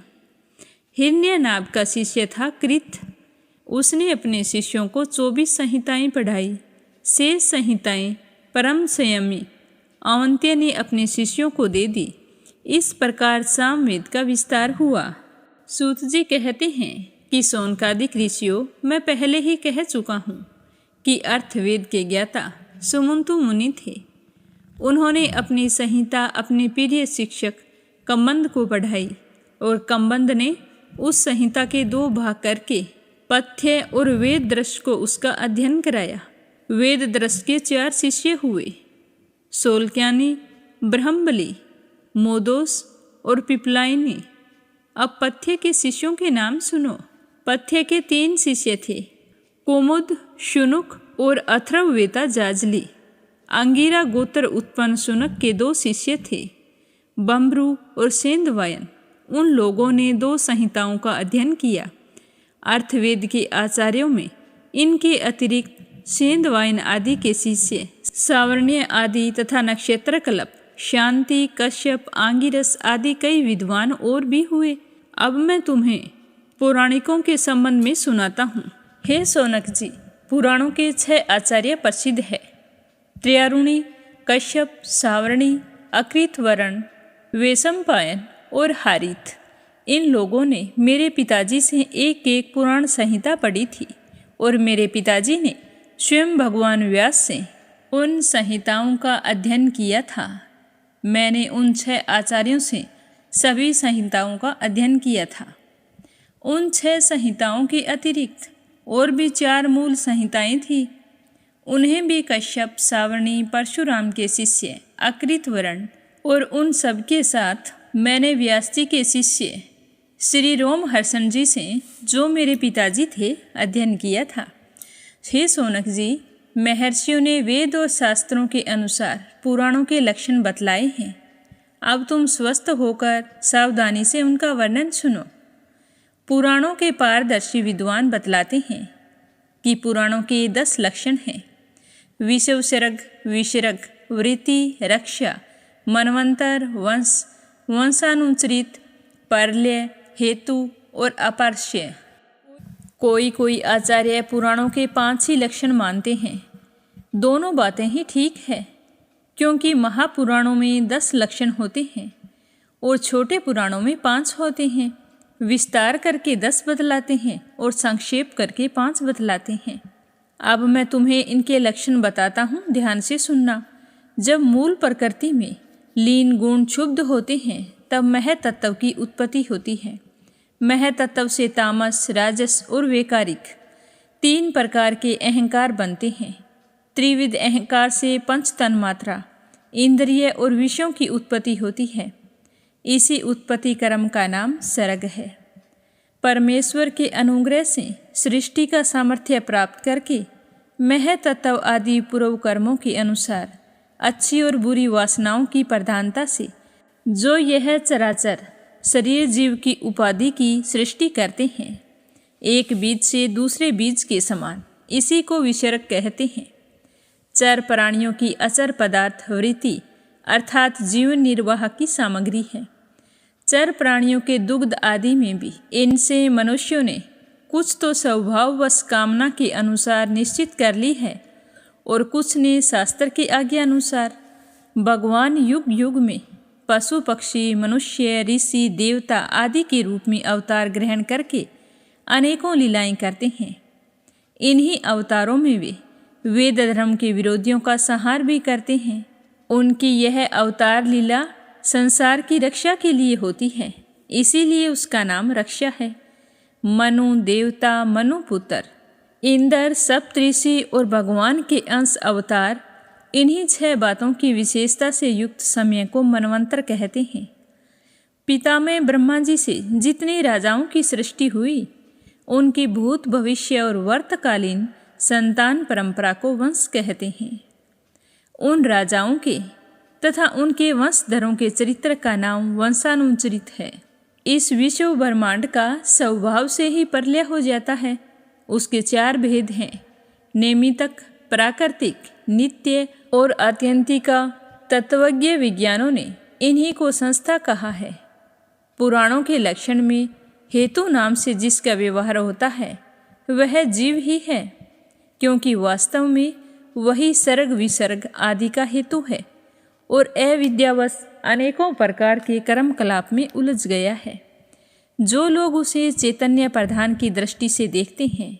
हिरण्यनाभ का शिष्य था कृत। उसने अपने शिष्यों को 24 संहिताएं पढ़ाई। शेष संहिताएं परम संयमी आवंत्य ने अपने शिष्यों को दे दी। इस प्रकार सामवेद का विस्तार हुआ। सूत जी कहते हैं कि शौनकादिक ऋषियों, मैं पहले ही कह चुका हूँ कि अर्थवेद के ज्ञाता सुमंतु मुनि थे। उन्होंने अपनी संहिता अपने प्रिय शिक्षक कम्बंद को पढ़ाई और कम्बंद ने उस संहिता के 2 भाग करके पथ्य और वेद दृश्य को उसका अध्ययन कराया। वेद दृश्य के 4 शिष्य हुए, सोलक्यानी, ब्रह्मबली, मोदोस और पिपलायनी। अब पथ्य के शिष्यों के नाम सुनो। पथ्य के 3 शिष्य थे, कुमुद, शुनुक और अथर्ववेता जाजली। अंगिरा गोत्र उत्पन्न शुनक के 2 शिष्य थे, बम्ब्रू और सेंधवायन। उन लोगों ने 2 संहिताओं का अध्ययन किया। अर्थवेद के आचार्यों में इनके अतिरिक्त सेंधवायन आदि के शिष्य सावर्ण्य आदि तथा नक्षत्रकल्प, शांति, कश्यप, आंगिरस आदि कई विद्वान और भी हुए। अब मैं तुम्हें पौराणिकों के संबंध में सुनाता हूँ। हे शौनक जी, पुराणों के 6 आचार्य प्रसिद्ध है। त्रयारुणी, कश्यप, सावर्णी, अकृतवर्ण, वैशंपायन और हारित। इन लोगों ने मेरे पिताजी से एक एक पुराण संहिता पढ़ी थी और मेरे पिताजी ने स्वयं भगवान व्यास से उन संहिताओं का अध्ययन किया था। मैंने उन 6 आचार्यों से सभी संहिताओं का अध्ययन किया था। उन 6 संहिताओं के अतिरिक्त और भी 4 मूल संहिताएं थीं। उन्हें भी कश्यप, सावर्णी, परशुराम के शिष्य अकृतवर्ण और उन सब के साथ मैंने व्यास जी के शिष्य श्री रोमहर्षण जी से, जो मेरे पिताजी थे, अध्ययन किया था। हे शौनक जी, महर्षियों ने वेद और शास्त्रों के अनुसार पुराणों के लक्षण बतलाए हैं। अब तुम स्वस्थ होकर सावधानी से उनका वर्णन सुनो। पुराणों के पारदर्शी विद्वान बतलाते हैं कि पुराणों के 10 लक्षण हैं: विषवसर्ग, विसर्ग, वृत्ति, रक्षा, मनवंतर, वंश, वंशानुचरित, प्रलय, हेतु और अपरश्य। कोई कोई आचार्य पुराणों के 5 ही लक्षण मानते हैं। दोनों बातें ही ठीक है, क्योंकि महापुराणों में 10 लक्षण होते हैं और छोटे पुराणों में 5 होते हैं। विस्तार करके 10 बतलाते हैं और संक्षेप करके 5 बतलाते हैं। अब मैं तुम्हें इनके लक्षण बताता हूँ, ध्यान से सुनना। जब मूल प्रकृति में लीन गुण क्षुब्ध होते हैं तब महतत्व की उत्पत्ति होती है। महतत्व से तामस, राजस और वैकारिक 3 प्रकार के अहंकार बनते हैं। त्रिविध अहंकार से पंच तन्मात्रा, इंद्रिय और विषयों की उत्पत्ति होती है। इसी उत्पत्ति क्रम का नाम सर्ग है। परमेश्वर के अनुग्रह से सृष्टि का सामर्थ्य प्राप्त करके महतत्व आदि पूर्व कर्मों के अनुसार अच्छी और बुरी वासनाओं की प्रधानता से जो यह चराचर शरीर जीव की उपाधि की सृष्टि करते हैं, एक बीज से दूसरे बीज के समान, इसी को विसर्ग कहते हैं। चर प्राणियों की अचर पदार्थ वृत्ति अर्थात जीवन निर्वाह की सामग्री है। चर प्राणियों के दुग्ध आदि में भी इनसे मनुष्यों ने कुछ तो स्वभाववश कामना के अनुसार निश्चित कर ली है और कुछ ने शास्त्र की आज्ञा अनुसार। भगवान युग युग में पशु पक्षी, मनुष्य, ऋषि, देवता आदि के रूप में अवतार ग्रहण करके अनेकों लीलाएं करते हैं। इन्हीं अवतारों में वे वेद धर्म के विरोधियों का संहार भी करते हैं। उनकी यह अवतार लीला संसार की रक्षा के लिए होती है, इसीलिए उसका नाम रक्षा है। मनु देवता, मनु पुत्र, इंद्र, सप्तऋषि और भगवान के अंश अवतार, इन्हीं 6 बातों की विशेषता से युक्त समय को मनवंतर कहते हैं। पितामह ब्रह्मा जी से जितने राजाओं की सृष्टि हुई, उनकी भूत, भविष्य और वर्तकालीन संतान परंपरा को वंश कहते हैं। उन राजाओं के तथा उनके वंशधरों के चरित्र का नाम वंशानुचरित है। इस विश्व ब्रह्मांड का स्वभाव से ही प्रलय हो जाता है। उसके 4 भेद हैं: नैमित्तिक, प्राकृतिक, नित्य और आत्यंतिका। तत्वज्ञ विज्ञानों ने इन्हीं को संस्था कहा है। पुराणों के लक्षण में हेतु नाम से जिसका व्यवहार होता है वह जीव ही है, क्योंकि वास्तव में वही सर्ग विसर्ग आदि का हेतु है और अविद्यावश अनेकों प्रकार के कर्मकलाप में उलझ गया है। जो लोग उसे चैतन्य प्रधान की दृष्टि से देखते हैं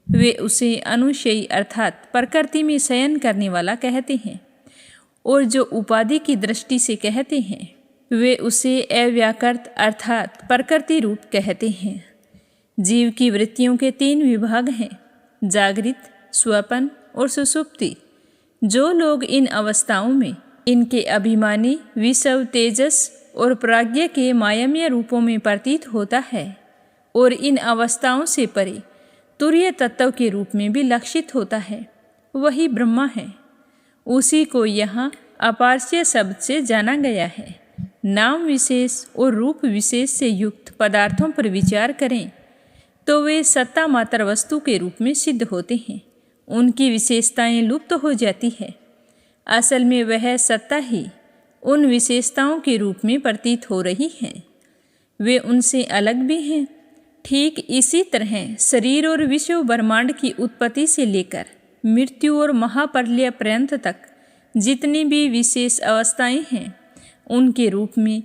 वे उसे अनुशयी अर्थात प्रकृति में शयन करने वाला कहते हैं, और जो उपाधि की दृष्टि से कहते हैं वे उसे अव्याकृत अर्थात प्रकृति रूप कहते हैं। जीव की वृत्तियों के 3 विभाग हैं: जागृत, स्वपन और सुषुप्ति। जो लोग इन अवस्थाओं में इनके अभिमानी, विषव, तेजस और प्राज्ञ के मायामय रूपों में प्रतीत होता है और इन अवस्थाओं से परे तुर्य तत्व के रूप में भी लक्षित होता है, वही ब्रह्मा है। उसी को यहाँ अपार्श्य शब्द से जाना गया है। नाम विशेष और रूप विशेष से युक्त पदार्थों पर विचार करें तो वे सत्ता मात्र वस्तु के रूप में सिद्ध होते हैं। उनकी विशेषताएं लुप्त हो जाती है। असल में वह सत्ता ही उन विशेषताओं के रूप में प्रतीत हो रही है। वे उनसे अलग भी हैं। ठीक इसी तरह शरीर और विश्व ब्रह्मांड की उत्पत्ति से लेकर मृत्यु और महाप्रलय पर्यंत तक जितनी भी विशेष अवस्थाएं हैं, उनके रूप में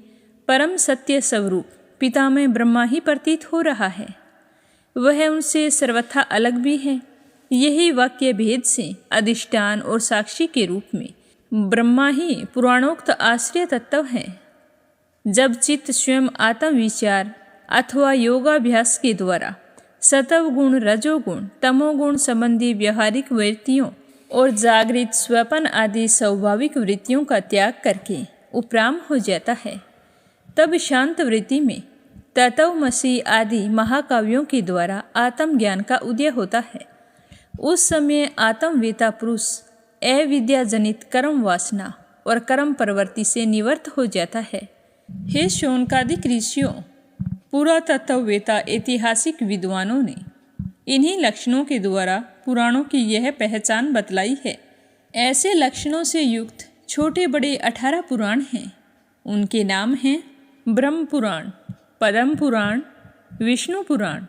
परम सत्य स्वरूप पितामह ब्रह्मा ही प्रतीत हो रहा है। वह उनसे सर्वथा अलग भी है। यही वाक्य भेद से अधिष्ठान और साक्षी के रूप में ब्रह्मा ही पुराणोक्त आश्रय तत्व है। जब चित्त स्वयं आत्म विचार अथवा योगाभ्यास के द्वारा सतव गुण, रजोगुण, तमोगुण संबंधी व्यवहारिक वृत्तियों और जागृत स्वपन आदि स्वाभाविक वृत्तियों का त्याग करके उपराम हो जाता है, तब शांत वृत्ति में तत्वमसि आदि महाकाव्यों के द्वारा आत्मज्ञान का उदय होता है। उस समय आत्मवेता पुरुष अविद्या जनित कर्म वासना और कर्म प्रवृत्ति से निवृत्त हो जाता है। हे शौनकादिक ऋषियों, पुरातत्ववेता ऐतिहासिक विद्वानों ने इन्हीं लक्षणों के द्वारा पुराणों की यह पहचान बतलाई है। ऐसे लक्षणों से युक्त छोटे बड़े 18 पुराण हैं। उनके नाम हैं ब्रह्म पुराण, पद्म पुराण, विष्णु पुराण,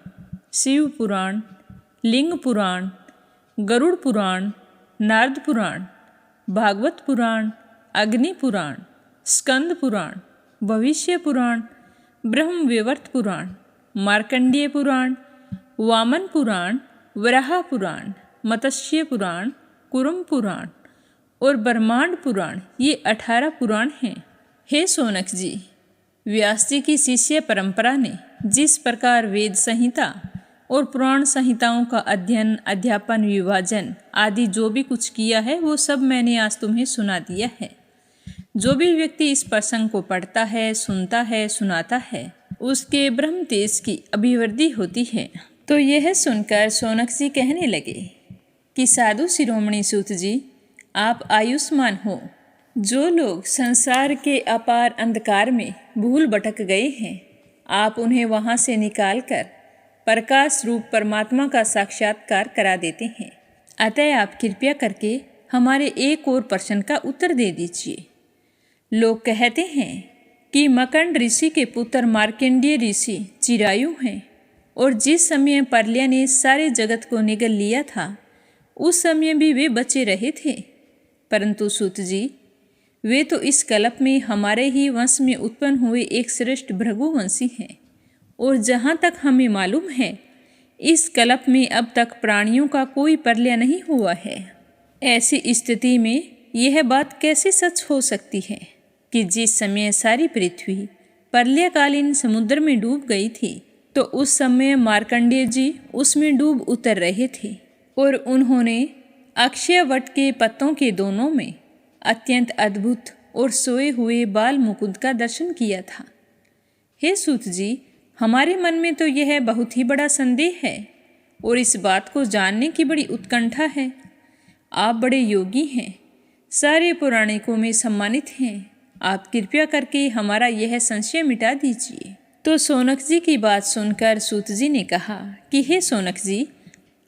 शिव पुराण, लिंग पुराण, गरुड़ पुराण, नारद पुराण, भागवत पुराण, अग्नि पुराण, स्कंद पुराण, भविष्य पुराण, ब्रह्म वैवर्त पुराण, मार्कंडेय पुराण, वामन पुराण, वराह पुराण, मत्स्य पुराण, कुरुम पुराण और ब्रह्मांड पुराण, ये 18 पुराण हैं। हे सोनक जी, व्यास जी की शिष्य परंपरा ने जिस प्रकार वेद संहिता और पुराण संहिताओं का अध्ययन, अध्यापन, विभाजन आदि जो भी कुछ किया है, वो सब मैंने आज तुम्हें सुना दिया है। जो भी व्यक्ति इस प्रसंग को पढ़ता है, सुनता है, सुनाता है, उसके ब्रह्म तेज की अभिवृद्धि होती है। तो यह सुनकर सोनक जी कहने लगे कि साधु शिरोमणि सूत जी, आप आयुष्मान हो। जो लोग संसार के अपार अंधकार में भूल भटक गए हैं, आप उन्हें वहाँ से निकालकर प्रकाश रूप परमात्मा का साक्षात्कार करा देते हैं। अतः आप कृपया करके हमारे एक और प्रश्न का उत्तर दे दीजिए। लोग कहते हैं कि मकंड ऋषि के पुत्र मार्कंडेय ऋषि चिरायु हैं और जिस समय प्रलय ने सारे जगत को निगल लिया था, उस समय भी वे बचे रहे थे। परंतु सूत जी, वे तो इस कल्प में हमारे ही वंश में उत्पन्न हुए एक श्रेष्ठ भृगुवंशी हैं और जहाँ तक हमें मालूम है, इस कल्प में अब तक प्राणियों का कोई प्रलय नहीं हुआ है। ऐसी स्थिति में यह बात कैसे सच हो सकती है कि जिस समय सारी पृथ्वी प्रलयकालीन समुद्र में डूब गई थी, तो उस समय मार्कंडेय जी उसमें डूब उतर रहे थे और उन्होंने अक्षय वट के पत्तों के दोनों में अत्यंत अद्भुत और सोए हुए बाल मुकुंद का दर्शन किया था। हे सूत जी, हमारे मन में तो यह बहुत ही बड़ा संदेह है और इस बात को जानने की बड़ी उत्कंठा है। आप बड़े योगी हैं, सारे पुराणिकों में सम्मानित हैं। आप कृपया करके हमारा यह संशय मिटा दीजिए। तो सोनक जी की बात सुनकर सूत जी ने कहा कि हे सोनक जी,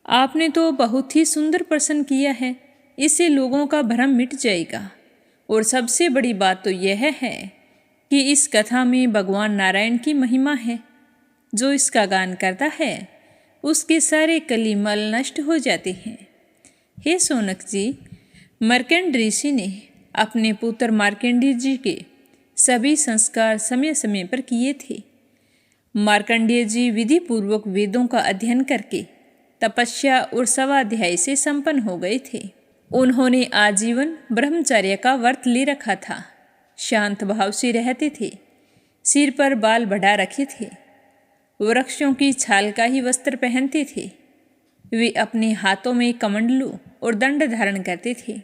आपने तो बहुत ही सुंदर प्रश्न किया है। इससे लोगों का भ्रम मिट जाएगा। और सबसे बड़ी बात तो यह है कि इस कथा में भगवान नारायण की महिमा है। जो इसका गान करता है, उसके सारे कलिमल नष्ट हो जाते हैं। हे सोनक जी, मार्कंड ऋषि ने अपने पुत्र मार्कंडेय जी के सभी संस्कार समय समय पर किए थे। मार्कंडेय जी विधि पूर्वक वेदों का अध्ययन करके तपस्या और स्वाध्याय से संपन्न हो गए थे। उन्होंने आजीवन ब्रह्मचर्य का व्रत ले रखा था, शांत भाव से रहते थे, सिर पर बाल बढ़ा रखे थे, वृक्षों की छाल का ही वस्त्र पहनते थे। वे अपने हाथों में कमंडलू और दंड धारण करते थे।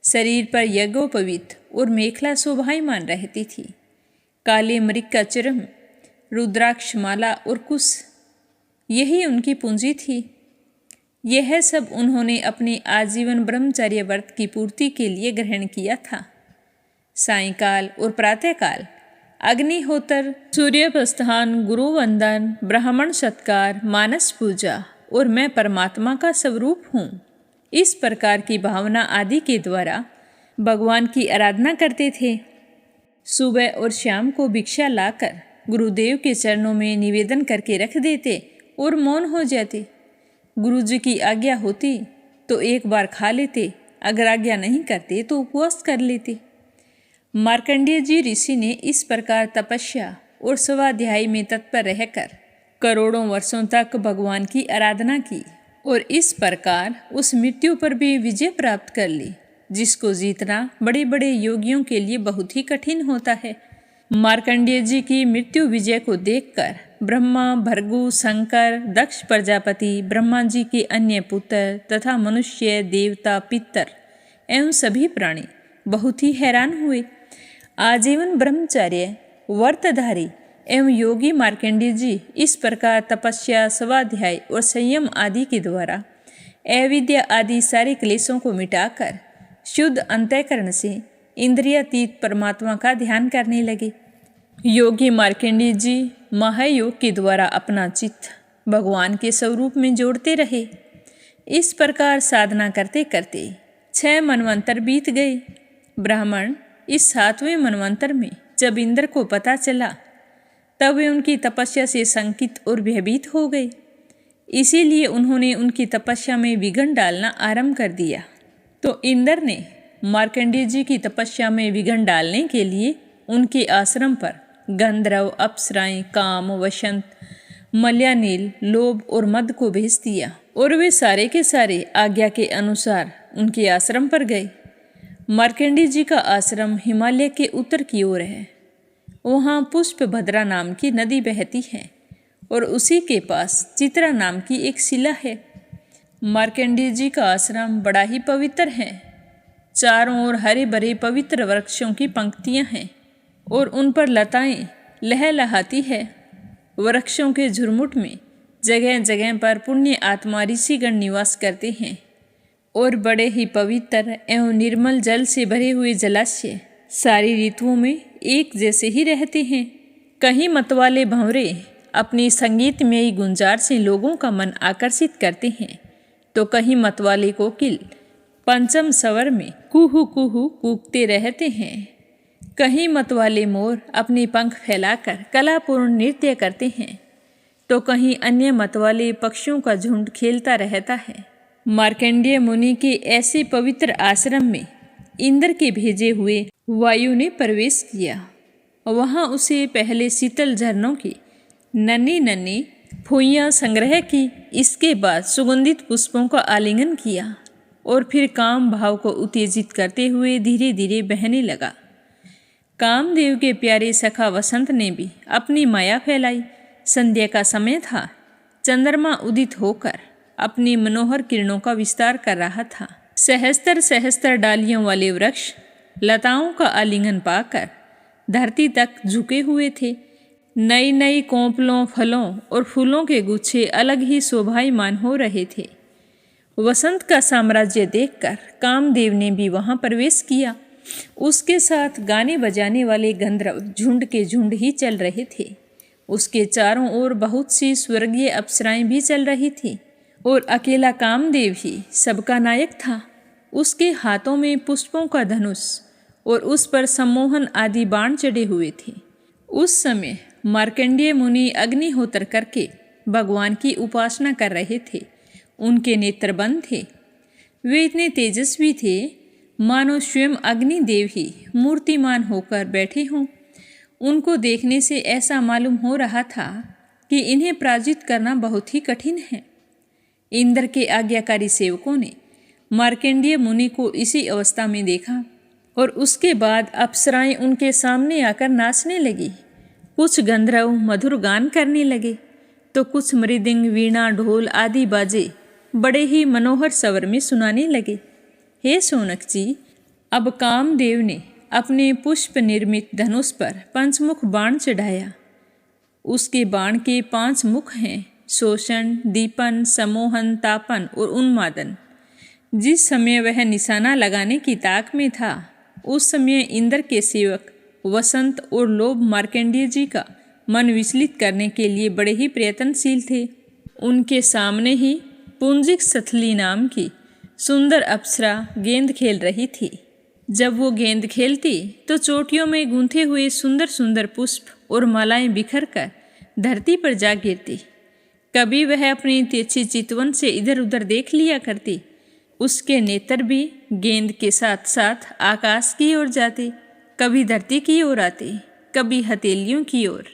शरीर पर यज्ञोपवीत और मेखला शोभायमान रहती थी। काले मृग का चर्म, रुद्राक्ष माला और कुश, यही उनकी पूंजी थी। यह सब उन्होंने अपने आजीवन ब्रह्मचर्य व्रत की पूर्ति के लिए ग्रहण किया था। सायंकाल और प्रातःकाल अग्निहोत्र, सूर्य प्रस्थान, गुरु वंदन, ब्राह्मण सत्कार, मानस पूजा और मैं परमात्मा का स्वरूप हूँ, इस प्रकार की भावना आदि के द्वारा भगवान की आराधना करते थे। सुबह और शाम को भिक्षा लाकर गुरुदेव के चरणों में निवेदन करके रख देते और मौन हो जाते। गुरुजी की आज्ञा होती तो एक बार खा लेते, अगर आज्ञा नहीं करते तो उपवास कर लेते। मार्कंडेय जी ऋषि ने इस प्रकार तपस्या और स्वाध्याय में तत्पर रहकर करोड़ों वर्षों तक भगवान की आराधना की और इस प्रकार उस मृत्यु पर भी विजय प्राप्त कर ली, जिसको जीतना बड़े बड़े योगियों के लिए बहुत ही कठिन होता है। मार्कंडेय जी की मृत्यु विजय को देखकर ब्रह्मा, भृगु, शंकर, दक्ष प्रजापति, ब्रह्मा जी के अन्य पुत्र तथा मनुष्य, देवता, पितर एवं सभी प्राणी बहुत ही हैरान हुए। आजीवन ब्रह्मचर्य व्रतधारी एवं योगी मार्कंडेय जी इस प्रकार तपस्या, स्वाध्याय और संयम आदि के द्वारा अविद्या आदि सारे क्लेशों को मिटाकर शुद्ध अंतःकरण से इंद्रियातीत परमात्मा का ध्यान करने लगे। योगी मार्कंडेय जी महायोग के द्वारा अपना चित्त भगवान के स्वरूप में जोड़ते रहे। इस प्रकार साधना करते करते 6 मनवंतर बीत गए। ब्राह्मण इस 7वें मनवंतर में जब इंद्र को पता चला तब वे उनकी तपस्या से शंकित और भयभीत हो गए। इसीलिए उन्होंने उनकी तपस्या में विघ्न डालना आरंभ कर दिया। तो इंद्र ने मार्कंडेय जी की तपस्या में विघ्न डालने के लिए उनके आश्रम पर गंधर्व, अप्सराएं, काम, वसंत, मल्यानील, लोभ और मद को भेज दिया और वे सारे के सारे आज्ञा के अनुसार उनके आश्रम पर गए। मार्कंडेय जी का आश्रम हिमालय के उत्तर की ओर है। वहाँ पुष्पभद्रा नाम की नदी बहती है और उसी के पास चित्रा नाम की एक शिला है। मार्कंडेय जी का आश्रम बड़ा ही पवित्र है। चारों ओर हरे भरे पवित्र वृक्षों की पंक्तियां हैं और उन पर लताएं लहलहाती है। वृक्षों के झुरमुट में जगह जगह पर पुण्य आत्मा ऋषिगण निवास करते हैं और बड़े ही पवित्र एवं निर्मल जल से भरे हुए जलाशय सारी ऋतुओं में एक जैसे ही रहते हैं। कहीं मतवाले भंवरे अपनी संगीतमयी गुंजार से लोगों का मन आकर्षित करते हैं, तो कहीं मतवाले कोकिल पंचम स्वर में कुहू कुहू कूकते रहते हैं। कहीं मतवाले मोर अपने पंख फैलाकर कलापूर्ण नृत्य करते हैं, तो कहीं अन्य मतवाले पक्षियों का झुंड खेलता रहता है। मार्कंडेय मुनि के ऐसे पवित्र आश्रम में इंद्र के भेजे हुए वायु ने प्रवेश किया। वहाँ उसे पहले शीतल झरनों की नन्ही नन्ही फुइयाँ संग्रह की, इसके बाद सुगंधित पुष्पों का आलिंगन किया और फिर काम भाव को उत्तेजित करते हुए धीरे धीरे बहने लगा। कामदेव के प्यारे सखा वसंत ने भी अपनी माया फैलाई। संध्या का समय था। चंद्रमा उदित होकर अपनी मनोहर किरणों का विस्तार कर रहा था। सहस्त्र सहस्त्र डालियों वाले वृक्ष लताओं का आलिंगन पाकर धरती तक झुके हुए थे। नई नई कोंपलों, फलों और फूलों के गुच्छे अलग ही शोभायमान हो रहे थे। वसंत का साम्राज्य देखकर कामदेव ने भी वहां प्रवेश किया। उसके साथ गाने बजाने वाले गंधर्व झुंड के झुंड ही चल रहे थे। उसके चारों ओर बहुत सी स्वर्गीय अप्सराएं भी चल रही थी और अकेला कामदेव ही सबका नायक था। उसके हाथों में पुष्पों का धनुष और उस पर सम्मोहन आदि बाण चढ़े हुए थे। उस समय मार्कंडेय मुनि अग्निहोत्र करके भगवान की उपासना कर रहे थे। उनके नेत्र बंद थे। वे इतने तेजस्वी थे मानो स्वयं अग्निदेव ही मूर्तिमान होकर बैठे हों। उनको देखने से ऐसा मालूम हो रहा था कि इन्हें पराजित करना बहुत ही कठिन है। इंद्र के आज्ञाकारी सेवकों ने मार्कंडेय मुनि को इसी अवस्था में देखा और उसके बाद अप्सराएं उनके सामने आकर नाचने लगी। कुछ गंधर्व मधुर गान करने लगे तो कुछ मृदंग, वीणा, ढोल आदि बाजे बड़े ही मनोहर स्वर में सुनाने लगे। हे शौनक जी, अब कामदेव ने अपने पुष्प निर्मित धनुष पर पंचमुख बाण चढ़ाया। उसके बाण के 5 मुख हैं शोषण, दीपन, सम्मोहन, तापन और उन्मादन। जिस समय वह निशाना लगाने की ताक में था, उस समय इंद्र के सेवक वसंत और लोभ मार्कंडेय जी का मन विचलित करने के लिए बड़े ही प्रयत्नशील थे। उनके सामने ही पुंजिक सथली नाम की सुंदर अप्सरा गेंद खेल रही थी। जब वो गेंद खेलती तो चोटियों में गूंथे हुए सुंदर सुंदर पुष्प और मालाएं बिखर कर धरती पर जा गिरती। कभी वह अपनी तिरछी चितवन से इधर उधर देख लिया करती। उसके नेत्र भी गेंद के साथ साथ आकाश की ओर जाते, कभी धरती की ओर आते, कभी हथेलियों की ओर।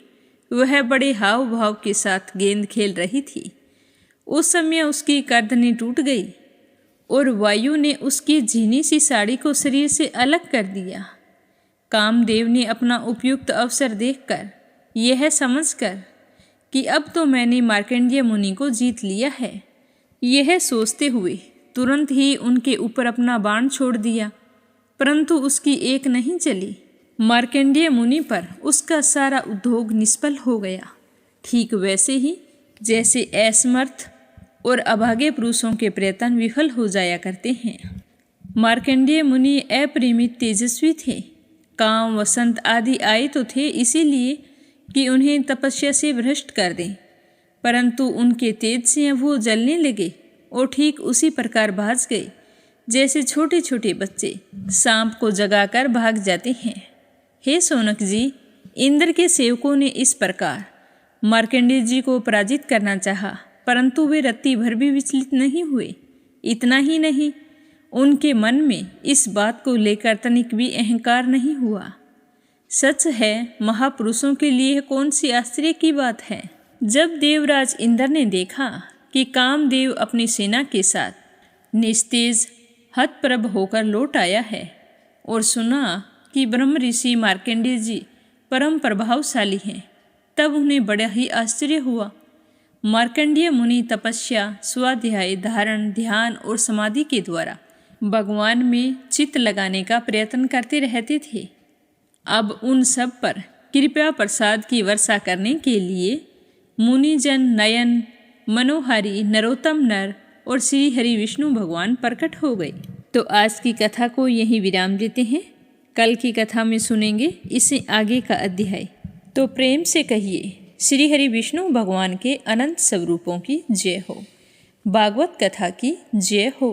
वह बड़े हाव भाव के साथ गेंद खेल रही थी। उस समय उसकी करधनी टूट गई और वायु ने उसकी झीनी सी साड़ी को शरीर से अलग कर दिया। कामदेव ने अपना उपयुक्त अवसर देखकर, यह समझकर कि अब तो मैंने मार्कंडेय मुनि को जीत लिया है, यह सोचते हुए तुरंत ही उनके ऊपर अपना बाण छोड़ दिया, परंतु उसकी एक नहीं चली। मार्कंडेय मुनि पर उसका सारा उद्योग निष्फल हो गया। ठीक वैसे ही जैसे असमर्थ और अभागे पुरुषों के प्रयत्न विफल हो जाया करते हैं। मार्कंडेय मुनि अपरिमित तेजस्वी थे। काम, वसंत आदि आए तो थे इसीलिए कि उन्हें तपस्या से भ्रष्ट कर दें, परंतु उनके तेज से वो जलने लगे और ठीक उसी प्रकार भाग गए जैसे छोटे छोटे बच्चे सांप को जगाकर भाग जाते हैं। हे सोनक जी, इंद्र के सेवकों ने इस प्रकार मार्कंडेय जी को पराजित करना चाहा, परंतु वे रत्ती भर भी विचलित नहीं हुए। इतना ही नहीं, उनके मन में इस बात को लेकर तनिक भी अहंकार नहीं हुआ। सच है, महापुरुषों के लिए कौन सी आश्चर्य की बात है। जब देवराज इंद्र ने देखा कि कामदेव अपनी सेना के साथ निस्तेज हतप्रभ होकर लौट आया है और सुना कि ब्रह्म ऋषि मार्कंडेय जी परम प्रभावशाली हैं, तब उन्हें बड़ा ही आश्चर्य हुआ। मार्कंडेय मुनि तपस्या, स्वाध्याय, धारण, ध्यान और समाधि के द्वारा भगवान में चित्त लगाने का प्रयत्न करते रहते थे। अब उन सब पर कृपा प्रसाद की वर्षा करने के लिए मुनिजन नयन मनोहारी नरोत्तम नर और श्री हरि विष्णु भगवान प्रकट हो गए। तो आज की कथा को यहीं विराम देते हैं। कल की कथा में सुनेंगे इससे आगे का अध्याय। तो प्रेम से कहिए श्री हरि विष्णु भगवान के अनंत स्वरूपों की जय हो। भागवत कथा की जय हो।